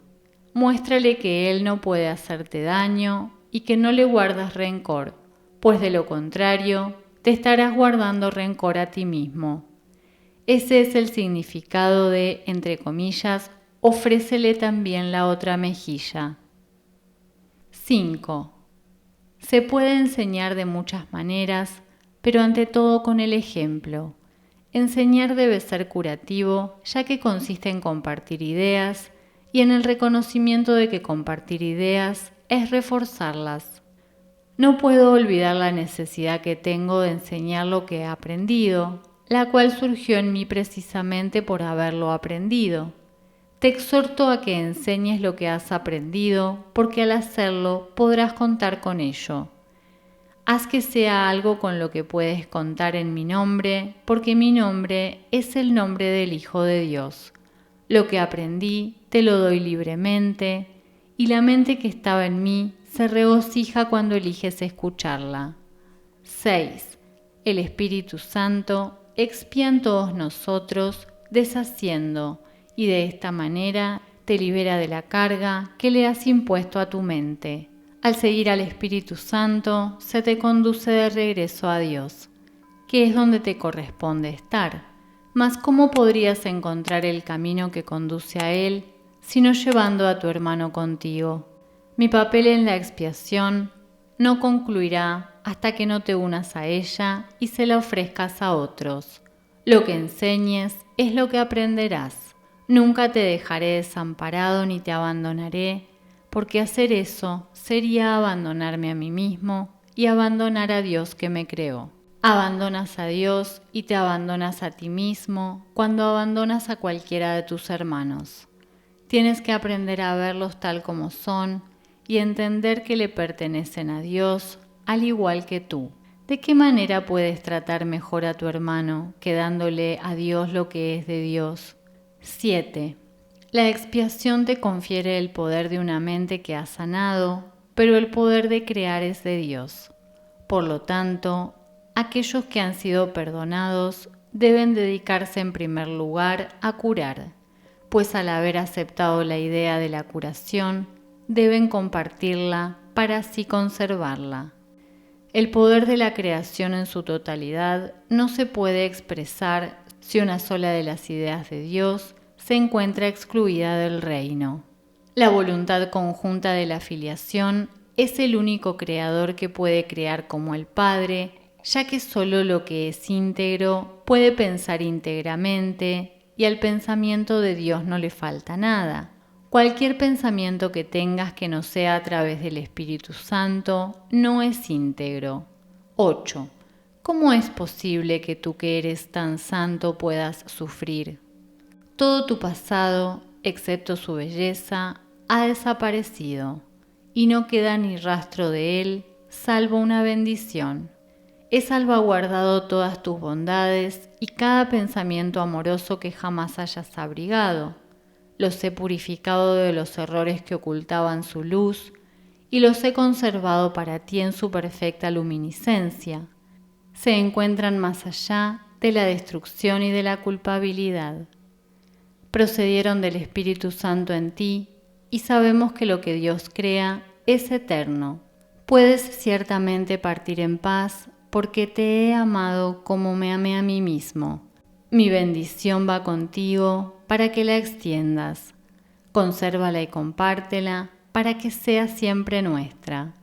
Muéstrale que él no puede hacerte daño y que no le guardas rencor, pues de lo contrario te estarás guardando rencor a ti mismo. Ese es el significado de, entre comillas, ofrécele también la otra mejilla. 5. Se puede enseñar de muchas maneras, pero ante todo con el ejemplo. Enseñar debe ser curativo, ya que consiste en compartir ideas y en el reconocimiento de que compartir ideas es reforzarlas. No puedo olvidar la necesidad que tengo de enseñar lo que he aprendido, la cual surgió en mí precisamente por haberlo aprendido. Te exhorto a que enseñes lo que has aprendido, porque al hacerlo podrás contar con ello. Haz que sea algo con lo que puedes contar en mi nombre, porque mi nombre es el nombre del Hijo de Dios. Lo que aprendí te lo doy libremente, y la mente que estaba en mí se regocija cuando eliges escucharla. 6. El Espíritu Santo expía en todos nosotros, deshaciendo, y de esta manera te libera de la carga que le has impuesto a tu mente. Al seguir al Espíritu Santo, se te conduce de regreso a Dios, que es donde te corresponde estar. Mas ¿cómo podrías encontrar el camino que conduce a Él, sino llevando a tu hermano contigo? Mi papel en la expiación no concluirá hasta que no te unas a ella y se la ofrezcas a otros. Lo que enseñes es lo que aprenderás. Nunca te dejaré desamparado ni te abandonaré, porque hacer eso sería abandonarme a mí mismo y abandonar a Dios que me creó. Abandonas a Dios y te abandonas a ti mismo cuando abandonas a cualquiera de tus hermanos. Tienes que aprender a verlos tal como son y entender que le pertenecen a Dios al igual que tú. ¿De qué manera puedes tratar mejor a tu hermano que dándole a Dios lo que es de Dios? 7. La expiación te confiere el poder de una mente que ha sanado, pero el poder de crear es de Dios. Por lo tanto, aquellos que han sido perdonados deben dedicarse en primer lugar a curar, pues al haber aceptado la idea de la curación, deben compartirla para así conservarla. El poder de la creación en su totalidad no se puede expresar si una sola de las ideas de Dios se encuentra excluida del reino. La voluntad conjunta de la filiación es el único creador que puede crear como el Padre, ya que solo lo que es íntegro puede pensar íntegramente y al pensamiento de Dios no le falta nada. Cualquier pensamiento que tengas que no sea a través del Espíritu Santo no es íntegro. 8. ¿Cómo es posible que tú que eres tan santo puedas sufrir? Todo tu pasado, excepto su belleza, ha desaparecido, y no queda ni rastro de él, salvo una bendición. He salvaguardado todas tus bondades y cada pensamiento amoroso que jamás hayas abrigado. Los he purificado de los errores que ocultaban su luz y los he conservado para ti en su perfecta luminiscencia. Se encuentran más allá de la destrucción y de la culpabilidad. Procedieron del Espíritu Santo en ti y sabemos que lo que Dios crea es eterno. Puedes ciertamente partir en paz porque te he amado como me amé a mí mismo. Mi bendición va contigo para que la extiendas. Consérvala y compártela para que sea siempre nuestra.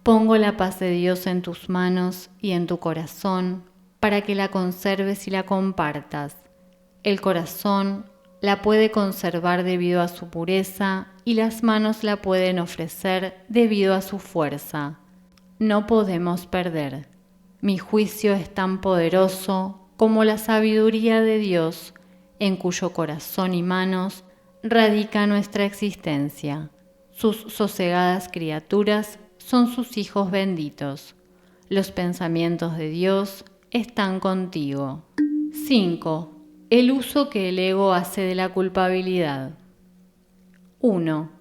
Pongo la paz de Dios en tus manos y en tu corazón para que la conserves y la compartas. El corazón la puede conservar debido a su pureza y las manos la pueden ofrecer debido a su fuerza. No podemos perder. Mi juicio es tan poderoso como la sabiduría de Dios, en cuyo corazón y manos radica nuestra existencia. Sus sosegadas criaturas son sus hijos benditos. Los pensamientos de Dios están contigo. 5. El uso que el ego hace de la culpabilidad. 1.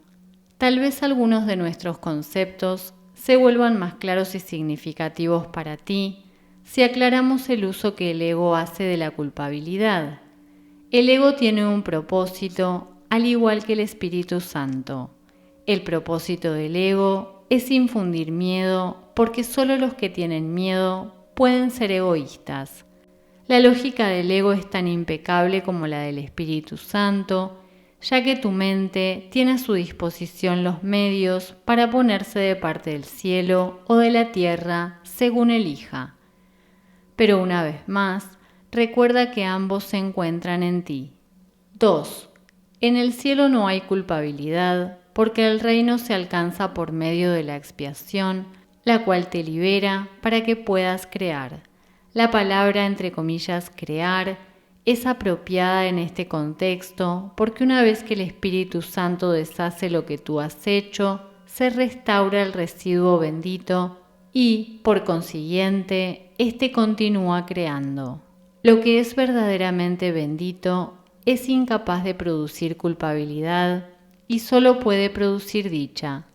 Tal vez algunos de nuestros conceptos se vuelvan más claros y significativos para ti si aclaramos el uso que el ego hace de la culpabilidad. El ego tiene un propósito, al igual que el Espíritu Santo. El propósito del ego es infundir miedo, porque solo los que tienen miedo pueden ser egoístas. La lógica del ego es tan impecable como la del Espíritu Santo, ya que tu mente tiene a su disposición los medios para ponerse de parte del cielo o de la tierra, según elija. Pero una vez más, recuerda que ambos se encuentran en ti. 2. En el cielo no hay culpabilidad, porque el reino se alcanza por medio de la expiación, la cual te libera para que puedas crear. La palabra, entre comillas, crear, es apropiada en este contexto porque una vez que el Espíritu Santo deshace lo que tú has hecho, se restaura el residuo bendito y, por consiguiente, éste continúa creando. Lo que es verdaderamente bendito es incapaz de producir culpabilidad y solo puede producir dicha.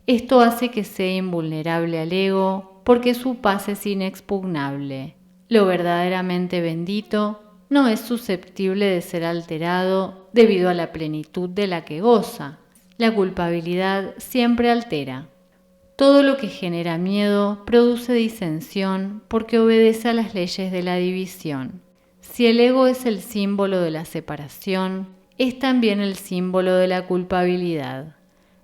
Esto hace que sea invulnerable al ego porque su paz es inexpugnable. Lo verdaderamente bendito no es susceptible de ser alterado debido a la plenitud de la que goza. La culpabilidad siempre altera. Todo lo que genera miedo produce disensión porque obedece a las leyes de la división. Si el ego es el símbolo de la separación, es también el símbolo de la culpabilidad.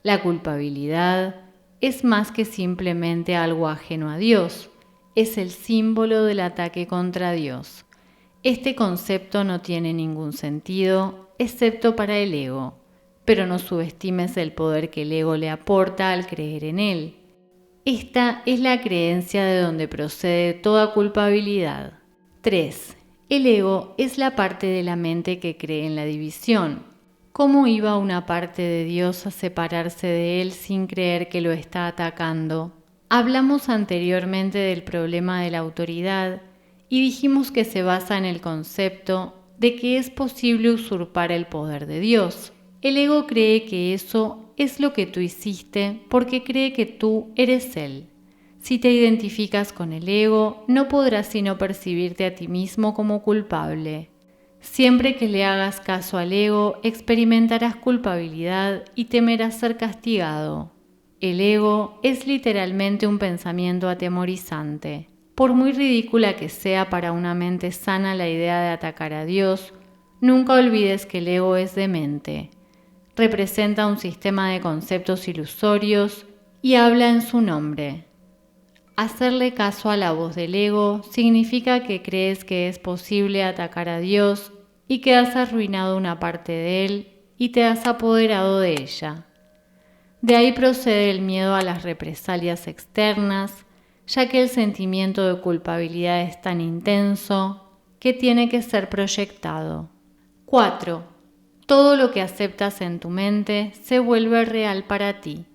La culpabilidad es más que simplemente algo ajeno a Dios, es el símbolo del ataque contra Dios. Este concepto no tiene ningún sentido, excepto para el ego, pero no subestimes el poder que el ego le aporta al creer en él. Esta es la creencia de donde procede toda culpabilidad. 3. El ego es la parte de la mente que cree en la división. ¿Cómo iba una parte de Dios a separarse de él sin creer que lo está atacando? Hablamos anteriormente del problema de la autoridad y dijimos que se basa en el concepto de que es posible usurpar el poder de Dios. El ego cree que eso es lo que tú hiciste porque cree que tú eres Él. Si te identificas con el ego, no podrás sino percibirte a ti mismo como culpable. Siempre que le hagas caso al ego, experimentarás culpabilidad y temerás ser castigado. El ego es literalmente un pensamiento atemorizante. Por muy ridícula que sea para una mente sana la idea de atacar a Dios, nunca olvides que el ego es demente. Representa un sistema de conceptos ilusorios y habla en su nombre. Hacerle caso a la voz del ego significa que crees que es posible atacar a Dios y que has arruinado una parte de Él y te has apoderado de ella. De ahí procede el miedo a las represalias externas, ya que el sentimiento de culpabilidad es tan intenso que tiene que ser proyectado. 4. Todo lo que aceptas en tu mente se vuelve real para ti.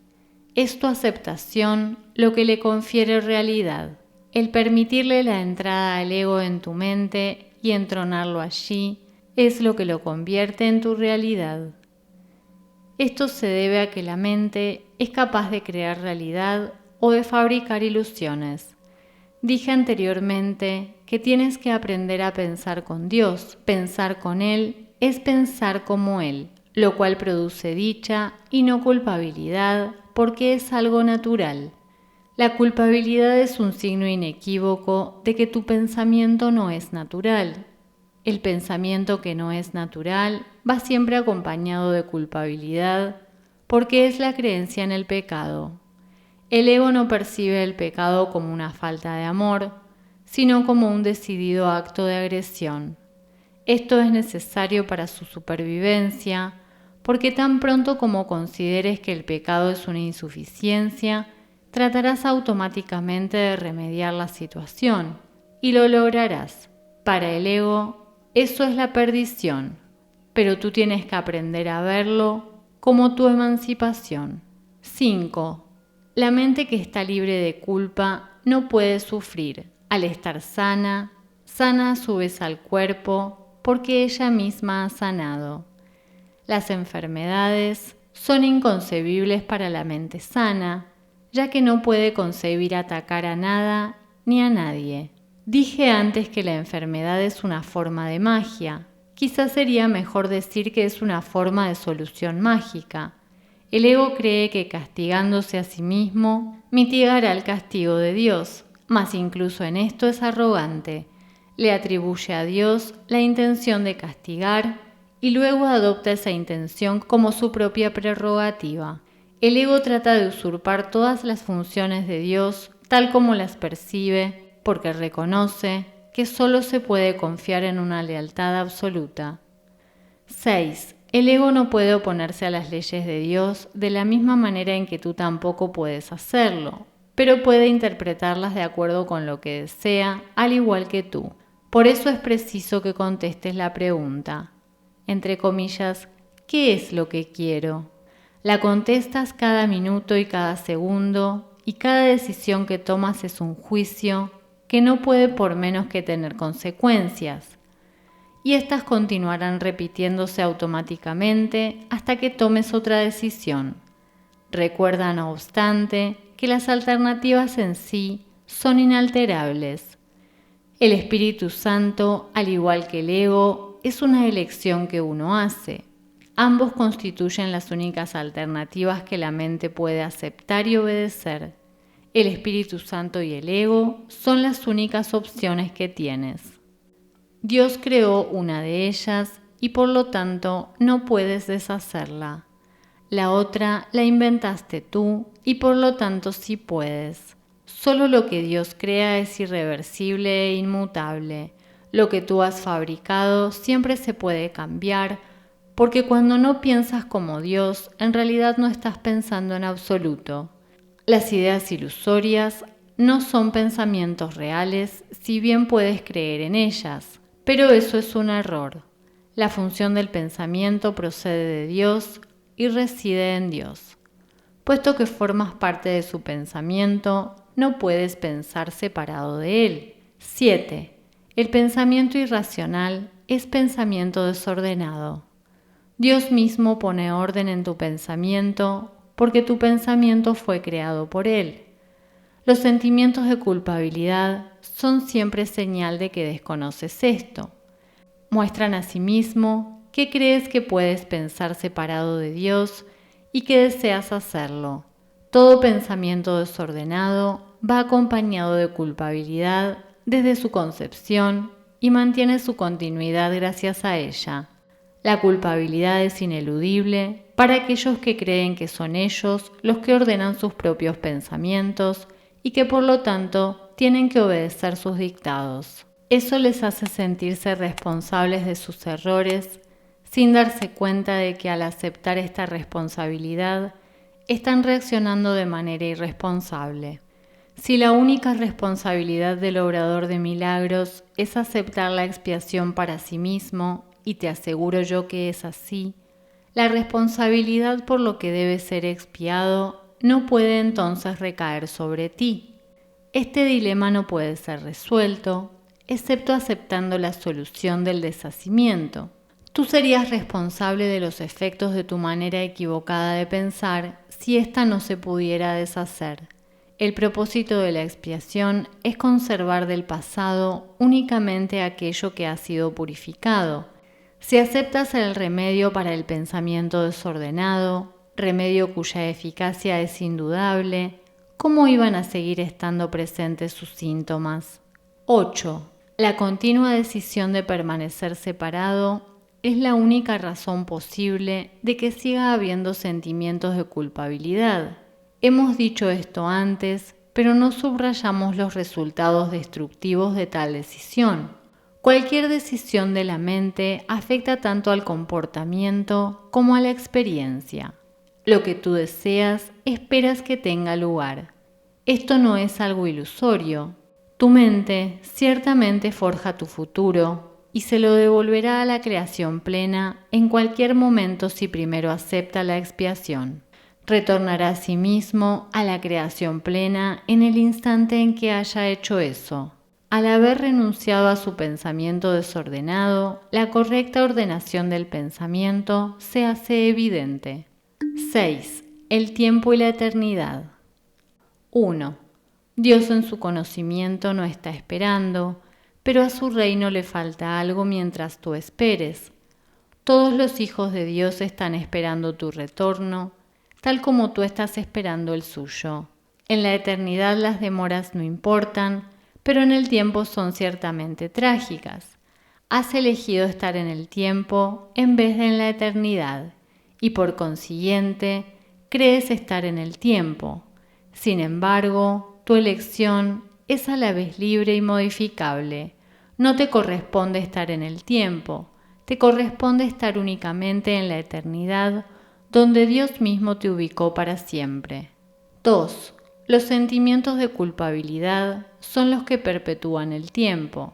Es tu aceptación lo que le confiere realidad. El permitirle la entrada al ego en tu mente y entronarlo allí es lo que lo convierte en tu realidad. Esto se debe a que la mente es capaz de crear realidad o de fabricar ilusiones. Dije anteriormente que tienes que aprender a pensar con Dios. Pensar con Él es pensar como Él, lo cual produce dicha y no culpabilidad porque es algo natural. La culpabilidad es un signo inequívoco de que tu pensamiento no es natural. El pensamiento que no es natural va siempre acompañado de culpabilidad porque es la creencia en el pecado. El ego no percibe el pecado como una falta de amor, sino como un decidido acto de agresión. Esto es necesario para su supervivencia, porque tan pronto como consideres que el pecado es una insuficiencia, tratarás automáticamente de remediar la situación, y lo lograrás. Para el ego, eso es la perdición, pero tú tienes que aprender a verlo como tu emancipación. 5. La mente que está libre de culpa no puede sufrir. Al estar sana, sana a su vez al cuerpo, porque ella misma ha sanado. Las enfermedades son inconcebibles para la mente sana, ya que no puede concebir atacar a nada ni a nadie. Dije antes que la enfermedad es una forma de magia. Quizás sería mejor decir que es una forma de solución mágica. El ego cree que castigándose a sí mismo mitigará el castigo de Dios, mas incluso en esto es arrogante. Le atribuye a Dios la intención de castigar y luego adopta esa intención como su propia prerrogativa. El ego trata de usurpar todas las funciones de Dios tal como las percibe, porque reconoce que solo se puede confiar en una lealtad absoluta. 6. El ego no puede oponerse a las leyes de Dios de la misma manera en que tú tampoco puedes hacerlo, pero puede interpretarlas de acuerdo con lo que desea, al igual que tú. Por eso es preciso que contestes la pregunta, entre comillas, ¿qué es lo que quiero? La contestas cada minuto y cada segundo, y cada decisión que tomas es un juicio que no puede por menos que tener consecuencias. Y éstas continuarán repitiéndose automáticamente hasta que tomes otra decisión. Recuerda, no obstante, que las alternativas en sí son inalterables. El Espíritu Santo, al igual que el ego, es una elección que uno hace. Ambos constituyen las únicas alternativas que la mente puede aceptar y obedecer. El Espíritu Santo y el ego son las únicas opciones que tienes. Dios creó una de ellas y por lo tanto no puedes deshacerla. La otra la inventaste tú y por lo tanto sí puedes. Solo lo que Dios crea es irreversible e inmutable. Lo que tú has fabricado siempre se puede cambiar, porque cuando no piensas como Dios, en realidad no estás pensando en absoluto. Las ideas ilusorias no son pensamientos reales, si bien puedes creer en ellas, pero eso es un error. La función del pensamiento procede de Dios y reside en Dios. Puesto que formas parte de su pensamiento, no puedes pensar separado de él. 7. El pensamiento irracional es pensamiento desordenado. Dios mismo pone orden en tu pensamiento porque tu pensamiento fue creado por Él. Los sentimientos de culpabilidad son siempre señal de que desconoces esto. Muestran asimismo que crees que puedes pensar separado de Dios y que deseas hacerlo. Todo pensamiento desordenado va acompañado de culpabilidad desde su concepción y mantiene su continuidad gracias a ella. La culpabilidad es ineludible para aquellos que creen que son ellos los que ordenan sus propios pensamientos y que por lo tanto tienen que obedecer sus dictados. Eso les hace sentirse responsables de sus errores sin darse cuenta de que al aceptar esta responsabilidad están reaccionando de manera irresponsable. Si la única responsabilidad del obrador de milagros es aceptar la expiación para sí mismo, y te aseguro yo que es así, la responsabilidad por lo que debe ser expiado no puede entonces recaer sobre ti. Este dilema no puede ser resuelto, excepto aceptando la solución del deshacimiento. Tú serías responsable de los efectos de tu manera equivocada de pensar si ésta no se pudiera deshacer. El propósito de la expiación es conservar del pasado únicamente aquello que ha sido purificado. Si aceptas el remedio para el pensamiento desordenado, remedio cuya eficacia es indudable, ¿cómo iban a seguir estando presentes sus síntomas? 8. La continua decisión de permanecer separado es la única razón posible de que siga habiendo sentimientos de culpabilidad. Hemos dicho esto antes, pero no subrayamos los resultados destructivos de tal decisión. Cualquier decisión de la mente afecta tanto al comportamiento como a la experiencia. Lo que tú deseas, esperas que tenga lugar. Esto no es algo ilusorio. Tu mente ciertamente forja tu futuro y se lo devolverá a la creación plena en cualquier momento si primero acepta la expiación. Retornará a sí mismo a la creación plena en el instante en que haya hecho eso. Al haber renunciado a su pensamiento desordenado, la correcta ordenación del pensamiento se hace evidente. 6. El tiempo y la eternidad. 1. Dios en su conocimiento no está esperando, pero a su reino le falta algo mientras tú esperes. Todos los hijos de Dios están esperando tu retorno, tal como tú estás esperando el suyo. En la eternidad las demoras no importan, pero en el tiempo son ciertamente trágicas. Has elegido estar en el tiempo en vez de en la eternidad, y por consiguiente, crees estar en el tiempo. Sin embargo, tu elección es a la vez libre y modificable. No te corresponde estar en el tiempo, te corresponde estar únicamente en la eternidad, donde Dios mismo te ubicó para siempre. 2. Los sentimientos de culpabilidad son los que perpetúan el tiempo.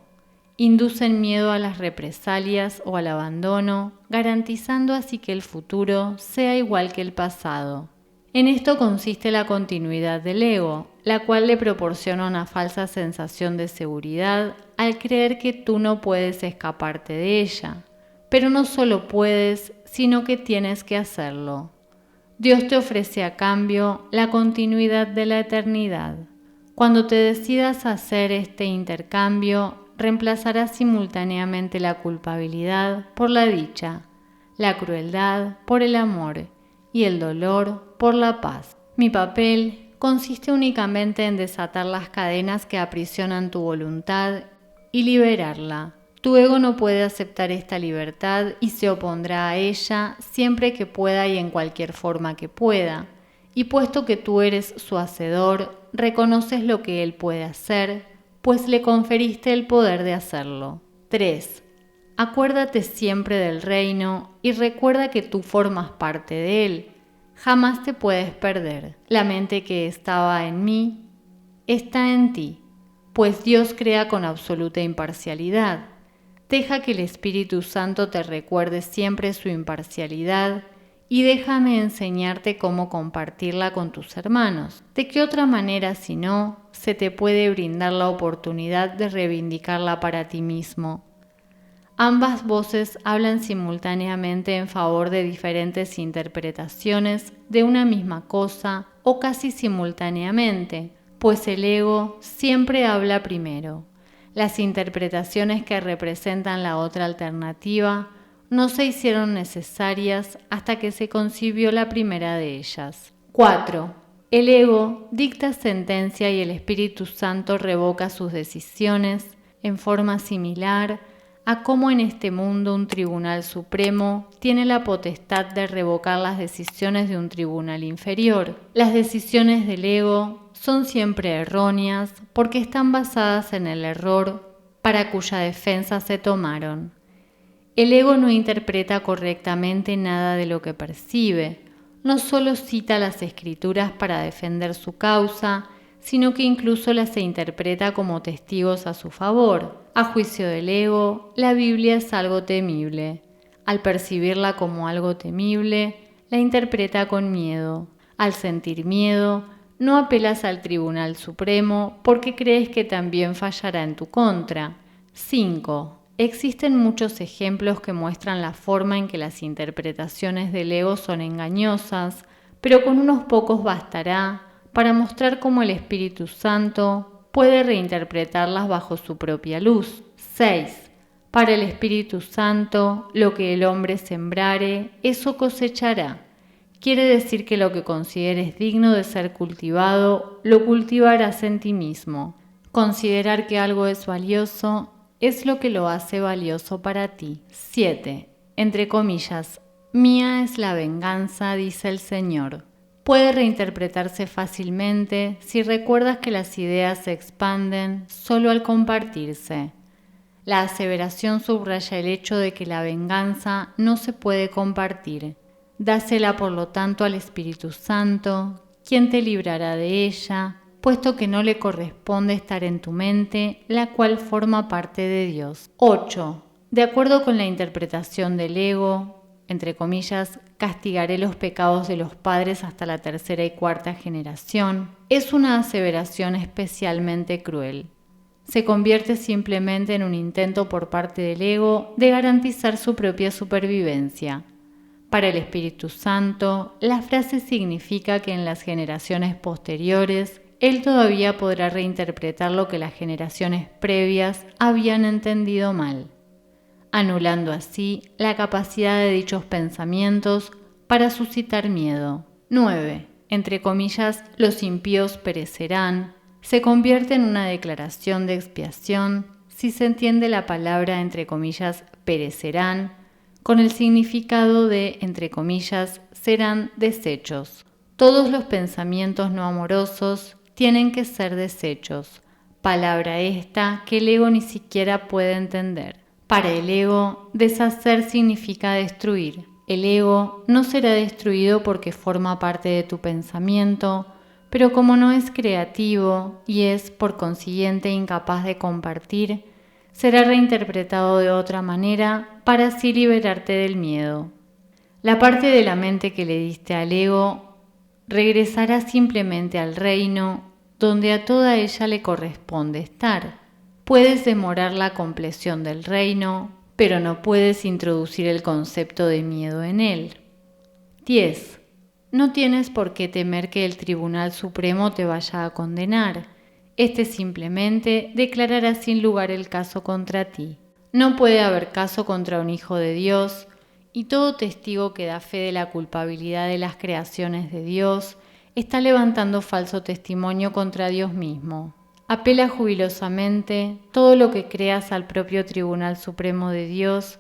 Inducen miedo a las represalias o al abandono, garantizando así que el futuro sea igual que el pasado. En esto consiste la continuidad del ego, la cual le proporciona una falsa sensación de seguridad al creer que tú no puedes escaparte de ella. Pero no solo puedes, sino que tienes que hacerlo. Dios te ofrece a cambio la continuidad de la eternidad. Cuando te decidas a hacer este intercambio, reemplazarás simultáneamente la culpabilidad por la dicha, la crueldad por el amor y el dolor por la paz. Mi papel consiste únicamente en desatar las cadenas que aprisionan tu voluntad y liberarla. Tu ego no puede aceptar esta libertad y se opondrá a ella siempre que pueda y en cualquier forma que pueda. Y puesto que tú eres su hacedor, reconoces lo que él puede hacer, pues le conferiste el poder de hacerlo. 3. Acuérdate siempre del reino y recuerda que tú formas parte de él. Jamás te puedes perder. La mente que estaba en mí está en ti, pues Dios crea con absoluta imparcialidad. Deja que el Espíritu Santo te recuerde siempre su imparcialidad y déjame enseñarte cómo compartirla con tus hermanos. ¿De qué otra manera, si no, se te puede brindar la oportunidad de reivindicarla para ti mismo? Ambas voces hablan simultáneamente en favor de diferentes interpretaciones de una misma cosa o casi simultáneamente, pues el ego siempre habla primero. Las interpretaciones que representan la otra alternativa no se hicieron necesarias hasta que se concibió la primera de ellas. 4. El ego dicta sentencia y el Espíritu Santo revoca sus decisiones en forma similar a cómo en este mundo un tribunal supremo tiene la potestad de revocar las decisiones de un tribunal inferior. Las decisiones del ego son siempre erróneas porque están basadas en el error para cuya defensa se tomaron. El ego no interpreta correctamente nada de lo que percibe, no solo cita las escrituras para defender su causa, sino que incluso las interpreta como testigos a su favor. A juicio del ego, la Biblia es algo temible. Al percibirla como algo temible, la interpreta con miedo. Al sentir miedo, no apelas al Tribunal Supremo porque crees que también fallará en tu contra. 5. Existen muchos ejemplos que muestran la forma en que las interpretaciones del ego son engañosas, pero con unos pocos bastará para mostrar cómo el Espíritu Santo puede reinterpretarlas bajo su propia luz. 6. Para el Espíritu Santo, lo que el hombre sembrare, eso cosechará. Quiere decir que lo que consideres digno de ser cultivado, lo cultivarás en ti mismo. Considerar que algo es valioso es lo que lo hace valioso para ti. 7. Entre comillas, mía es la venganza, dice el Señor. Puede reinterpretarse fácilmente si recuerdas que las ideas se expanden solo al compartirse. La aseveración subraya el hecho de que la venganza no se puede compartir. Dásela por lo tanto al Espíritu Santo, quien te librará de ella, puesto que no le corresponde estar en tu mente, la cual forma parte de Dios. 8. De acuerdo con la interpretación del ego, entre comillas, castigaré los pecados de los padres hasta la tercera y cuarta generación, es una aseveración especialmente cruel. Se convierte simplemente en un intento por parte del ego de garantizar su propia supervivencia. Para el Espíritu Santo, la frase significa que en las generaciones posteriores, Él todavía podrá reinterpretar lo que las generaciones previas habían entendido mal, anulando así la capacidad de dichos pensamientos para suscitar miedo. 9. Entre comillas, los impíos perecerán, se convierte en una declaración de expiación si se entiende la palabra entre comillas perecerán con el significado de entre comillas serán deshechos. Todos los pensamientos no amorosos tienen que ser deshechos, palabra esta que el ego ni siquiera puede entender. Para el ego, deshacer significa destruir. El ego no será destruido porque forma parte de tu pensamiento, pero como no es creativo y es, por consiguiente, incapaz de compartir, será reinterpretado de otra manera para así liberarte del miedo. La parte de la mente que le diste al ego regresará simplemente al reino donde a toda ella le corresponde estar. Puedes demorar la compleción del reino, pero no puedes introducir el concepto de miedo en él. 10. No tienes por qué temer que el Tribunal Supremo te vaya a condenar. Este simplemente declarará sin lugar el caso contra ti. No puede haber caso contra un hijo de Dios, y todo testigo que da fe de la culpabilidad de las creaciones de Dios está levantando falso testimonio contra Dios mismo. Apela jubilosamente todo lo que creas al propio Tribunal Supremo de Dios,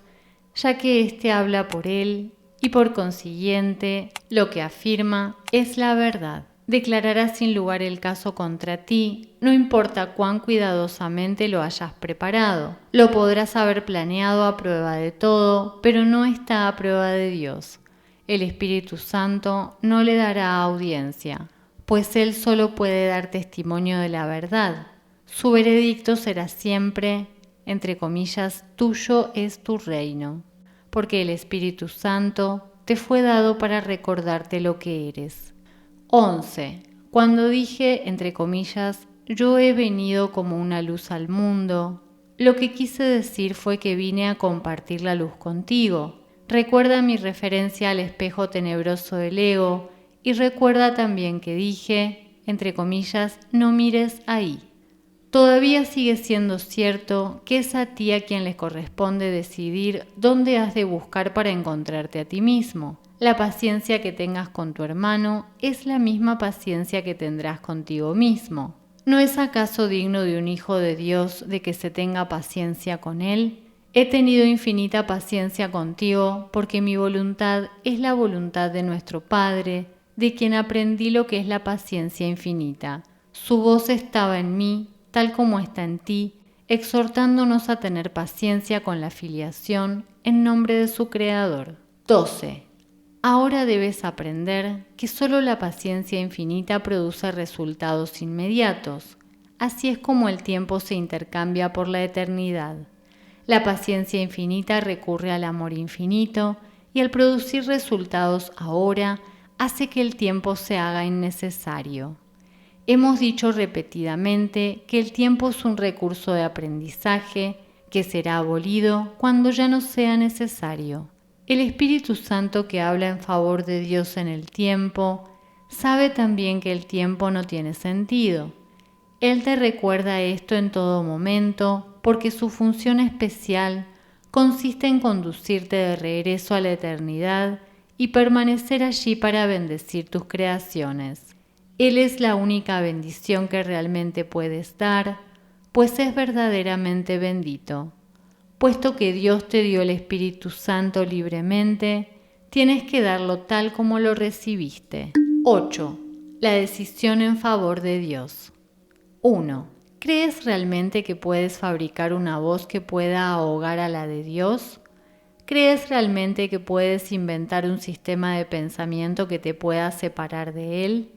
ya que éste habla por él y por consiguiente lo que afirma es la verdad. Declarará sin lugar el caso contra ti, no importa cuán cuidadosamente lo hayas preparado. Lo podrás haber planeado a prueba de todo, pero no está a prueba de Dios. El Espíritu Santo no le dará audiencia, pues Él solo puede dar testimonio de la verdad. Su veredicto será siempre, entre comillas, tuyo es tu reino, porque el Espíritu Santo te fue dado para recordarte lo que eres. 11. Cuando dije, entre comillas, yo he venido como una luz al mundo, lo que quise decir fue que vine a compartir la luz contigo. Recuerda mi referencia al espejo tenebroso del ego y recuerda también que dije, entre comillas, no mires ahí. Todavía sigue siendo cierto que es a ti a quien le corresponde decidir dónde has de buscar para encontrarte a ti mismo. La paciencia que tengas con tu hermano es la misma paciencia que tendrás contigo mismo. ¿No es acaso digno de un hijo de Dios de que se tenga paciencia con él? He tenido infinita paciencia contigo porque mi voluntad es la voluntad de nuestro Padre, de quien aprendí lo que es la paciencia infinita. Su voz estaba en mí, tal como está en ti, exhortándonos a tener paciencia con la filiación en nombre de su Creador. 12. Ahora debes aprender que solo la paciencia infinita produce resultados inmediatos. Así es como el tiempo se intercambia por la eternidad. La paciencia infinita recurre al amor infinito y al producir resultados ahora hace que el tiempo se haga innecesario. Hemos dicho repetidamente que el tiempo es un recurso de aprendizaje que será abolido cuando ya no sea necesario. El Espíritu Santo que habla en favor de Dios en el tiempo, sabe también que el tiempo no tiene sentido. Él te recuerda esto en todo momento porque su función especial consiste en conducirte de regreso a la eternidad y permanecer allí para bendecir tus creaciones. Él es la única bendición que realmente puedes dar, pues es verdaderamente bendito. Puesto que Dios te dio el Espíritu Santo libremente, tienes que darlo tal como lo recibiste. 8. La decisión en favor de Dios. 1. ¿Crees realmente que puedes fabricar una voz que pueda ahogar a la de Dios? ¿Crees realmente que puedes inventar un sistema de pensamiento que te pueda separar de Él?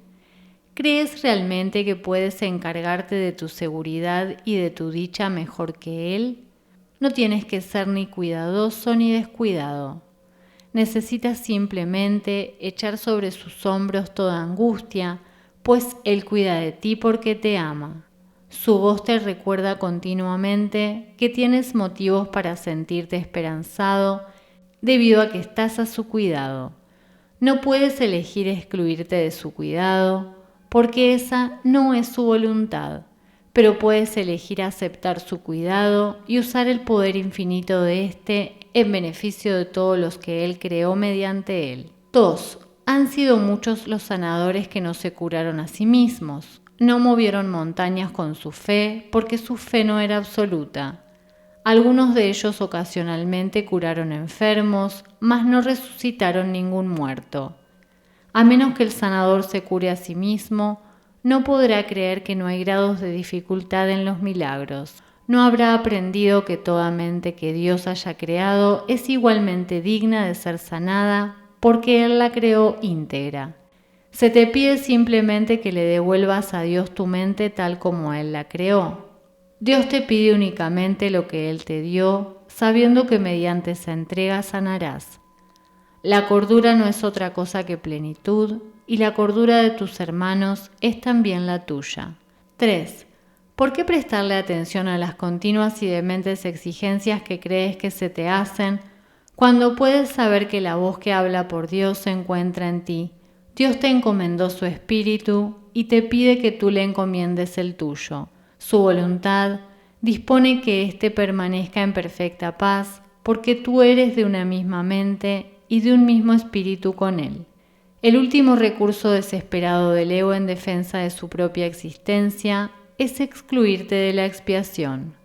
¿Crees realmente que puedes encargarte de tu seguridad y de tu dicha mejor que Él? No tienes que ser ni cuidadoso ni descuidado. Necesitas simplemente echar sobre sus hombros toda angustia, pues Él cuida de ti porque te ama. Su voz te recuerda continuamente que tienes motivos para sentirte esperanzado debido a que estás a su cuidado. No puedes elegir excluirte de su cuidado, porque esa no es su voluntad, pero puedes elegir aceptar su cuidado y usar el poder infinito de éste en beneficio de todos los que Él creó mediante Él. 2. Han sido muchos los sanadores que no se curaron a sí mismos. No movieron montañas con su fe, porque su fe no era absoluta. Algunos de ellos ocasionalmente curaron enfermos, mas no resucitaron ningún muerto. A menos que el sanador se cure a sí mismo, no podrá creer que no hay grados de dificultad en los milagros. No habrá aprendido que toda mente que Dios haya creado es igualmente digna de ser sanada porque Él la creó íntegra. Se te pide simplemente que le devuelvas a Dios tu mente tal como Él la creó. Dios te pide únicamente lo que Él te dio, sabiendo que mediante esa entrega sanarás. La cordura no es otra cosa que plenitud, y la cordura de tus hermanos es también la tuya. 3. ¿Por qué prestarle atención a las continuas y dementes exigencias que crees que se te hacen, cuando puedes saber que la voz que habla por Dios se encuentra en ti? Dios te encomendó su espíritu y te pide que tú le encomiendes el tuyo. Su voluntad dispone que éste permanezca en perfecta paz, porque tú eres de una misma mente y de un mismo espíritu con Él. El último recurso desesperado del ego en defensa de su propia existencia es excluirte de la expiación.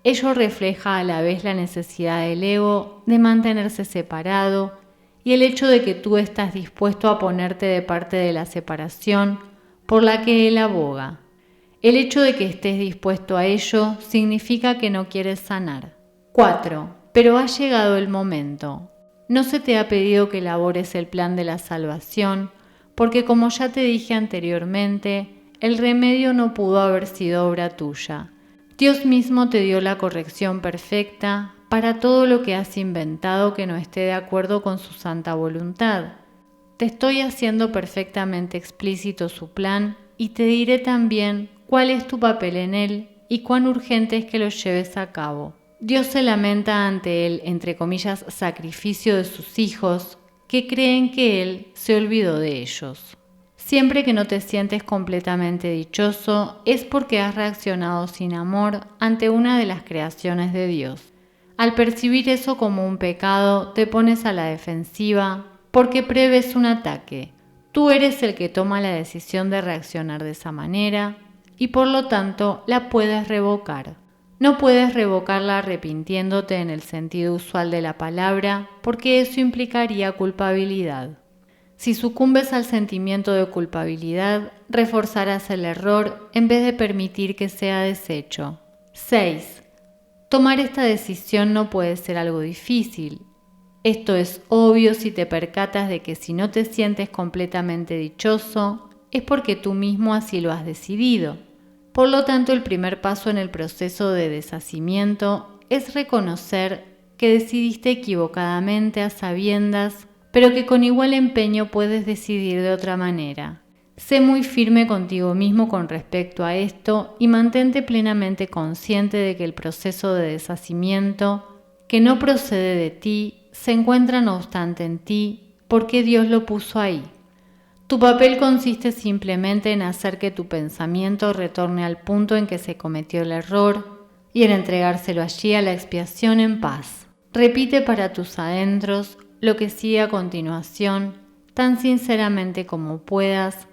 Ello refleja a la vez la necesidad del ego de mantenerse separado y el hecho de que tú estás dispuesto a ponerte de parte de la separación por la que él aboga. El hecho de que estés dispuesto a ello significa que no quieres sanar. 4. Pero ha llegado el momento. No se te ha pedido que elabores el plan de la salvación, porque como ya te dije anteriormente, el remedio no pudo haber sido obra tuya. Dios mismo te dio la corrección perfecta para todo lo que has inventado que no esté de acuerdo con su santa voluntad. Te estoy haciendo perfectamente explícito su plan y te diré también cuál es tu papel en él y cuán urgente es que lo lleves a cabo. Dios se lamenta ante el, entre comillas, sacrificio de sus hijos que creen que Él se olvidó de ellos. Siempre que no te sientes completamente dichoso es porque has reaccionado sin amor ante una de las creaciones de Dios. Al percibir eso como un pecado, te pones a la defensiva porque prevés un ataque. Tú eres el que toma la decisión de reaccionar de esa manera y por lo tanto la puedes revocar. No puedes revocarla arrepintiéndote en el sentido usual de la palabra porque eso implicaría culpabilidad. Si sucumbes al sentimiento de culpabilidad, reforzarás el error en vez de permitir que sea deshecho. 6. Tomar esta decisión no puede ser algo difícil. Esto es obvio si te percatas de que si no te sientes completamente dichoso, es porque tú mismo así lo has decidido. Por lo tanto, el primer paso en el proceso de deshacimiento es reconocer que decidiste equivocadamente a sabiendas, pero que con igual empeño puedes decidir de otra manera. Sé muy firme contigo mismo con respecto a esto y mantente plenamente consciente de que el proceso de deshacimiento, que no procede de ti, se encuentra no obstante en ti, porque Dios lo puso ahí. Tu papel consiste simplemente en hacer que tu pensamiento retorne al punto en que se cometió el error y en entregárselo allí a la expiación en paz. Repite para tus adentros lo que sigue a continuación, tan sinceramente como puedas,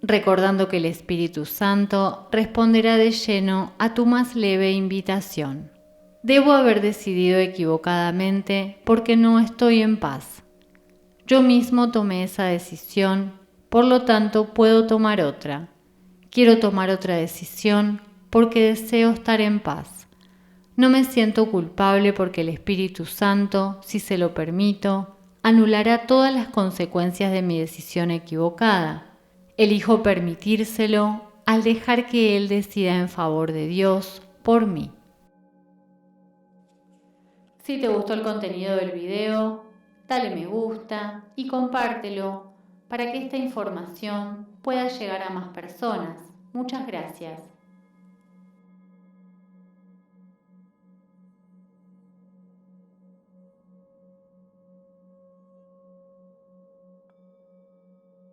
recordando que el Espíritu Santo responderá de lleno a tu más leve invitación. Debo haber decidido equivocadamente porque no estoy en paz. Yo mismo tomé esa decisión, por lo tanto puedo tomar otra. Quiero tomar otra decisión porque deseo estar en paz. No me siento culpable porque el Espíritu Santo, si se lo permito, anulará todas las consecuencias de mi decisión equivocada. Elijo permitírselo al dejar que Él decida en favor de Dios por mí. Si te gustó el contenido del video, dale me gusta y compártelo para que esta información pueda llegar a más personas. Muchas gracias.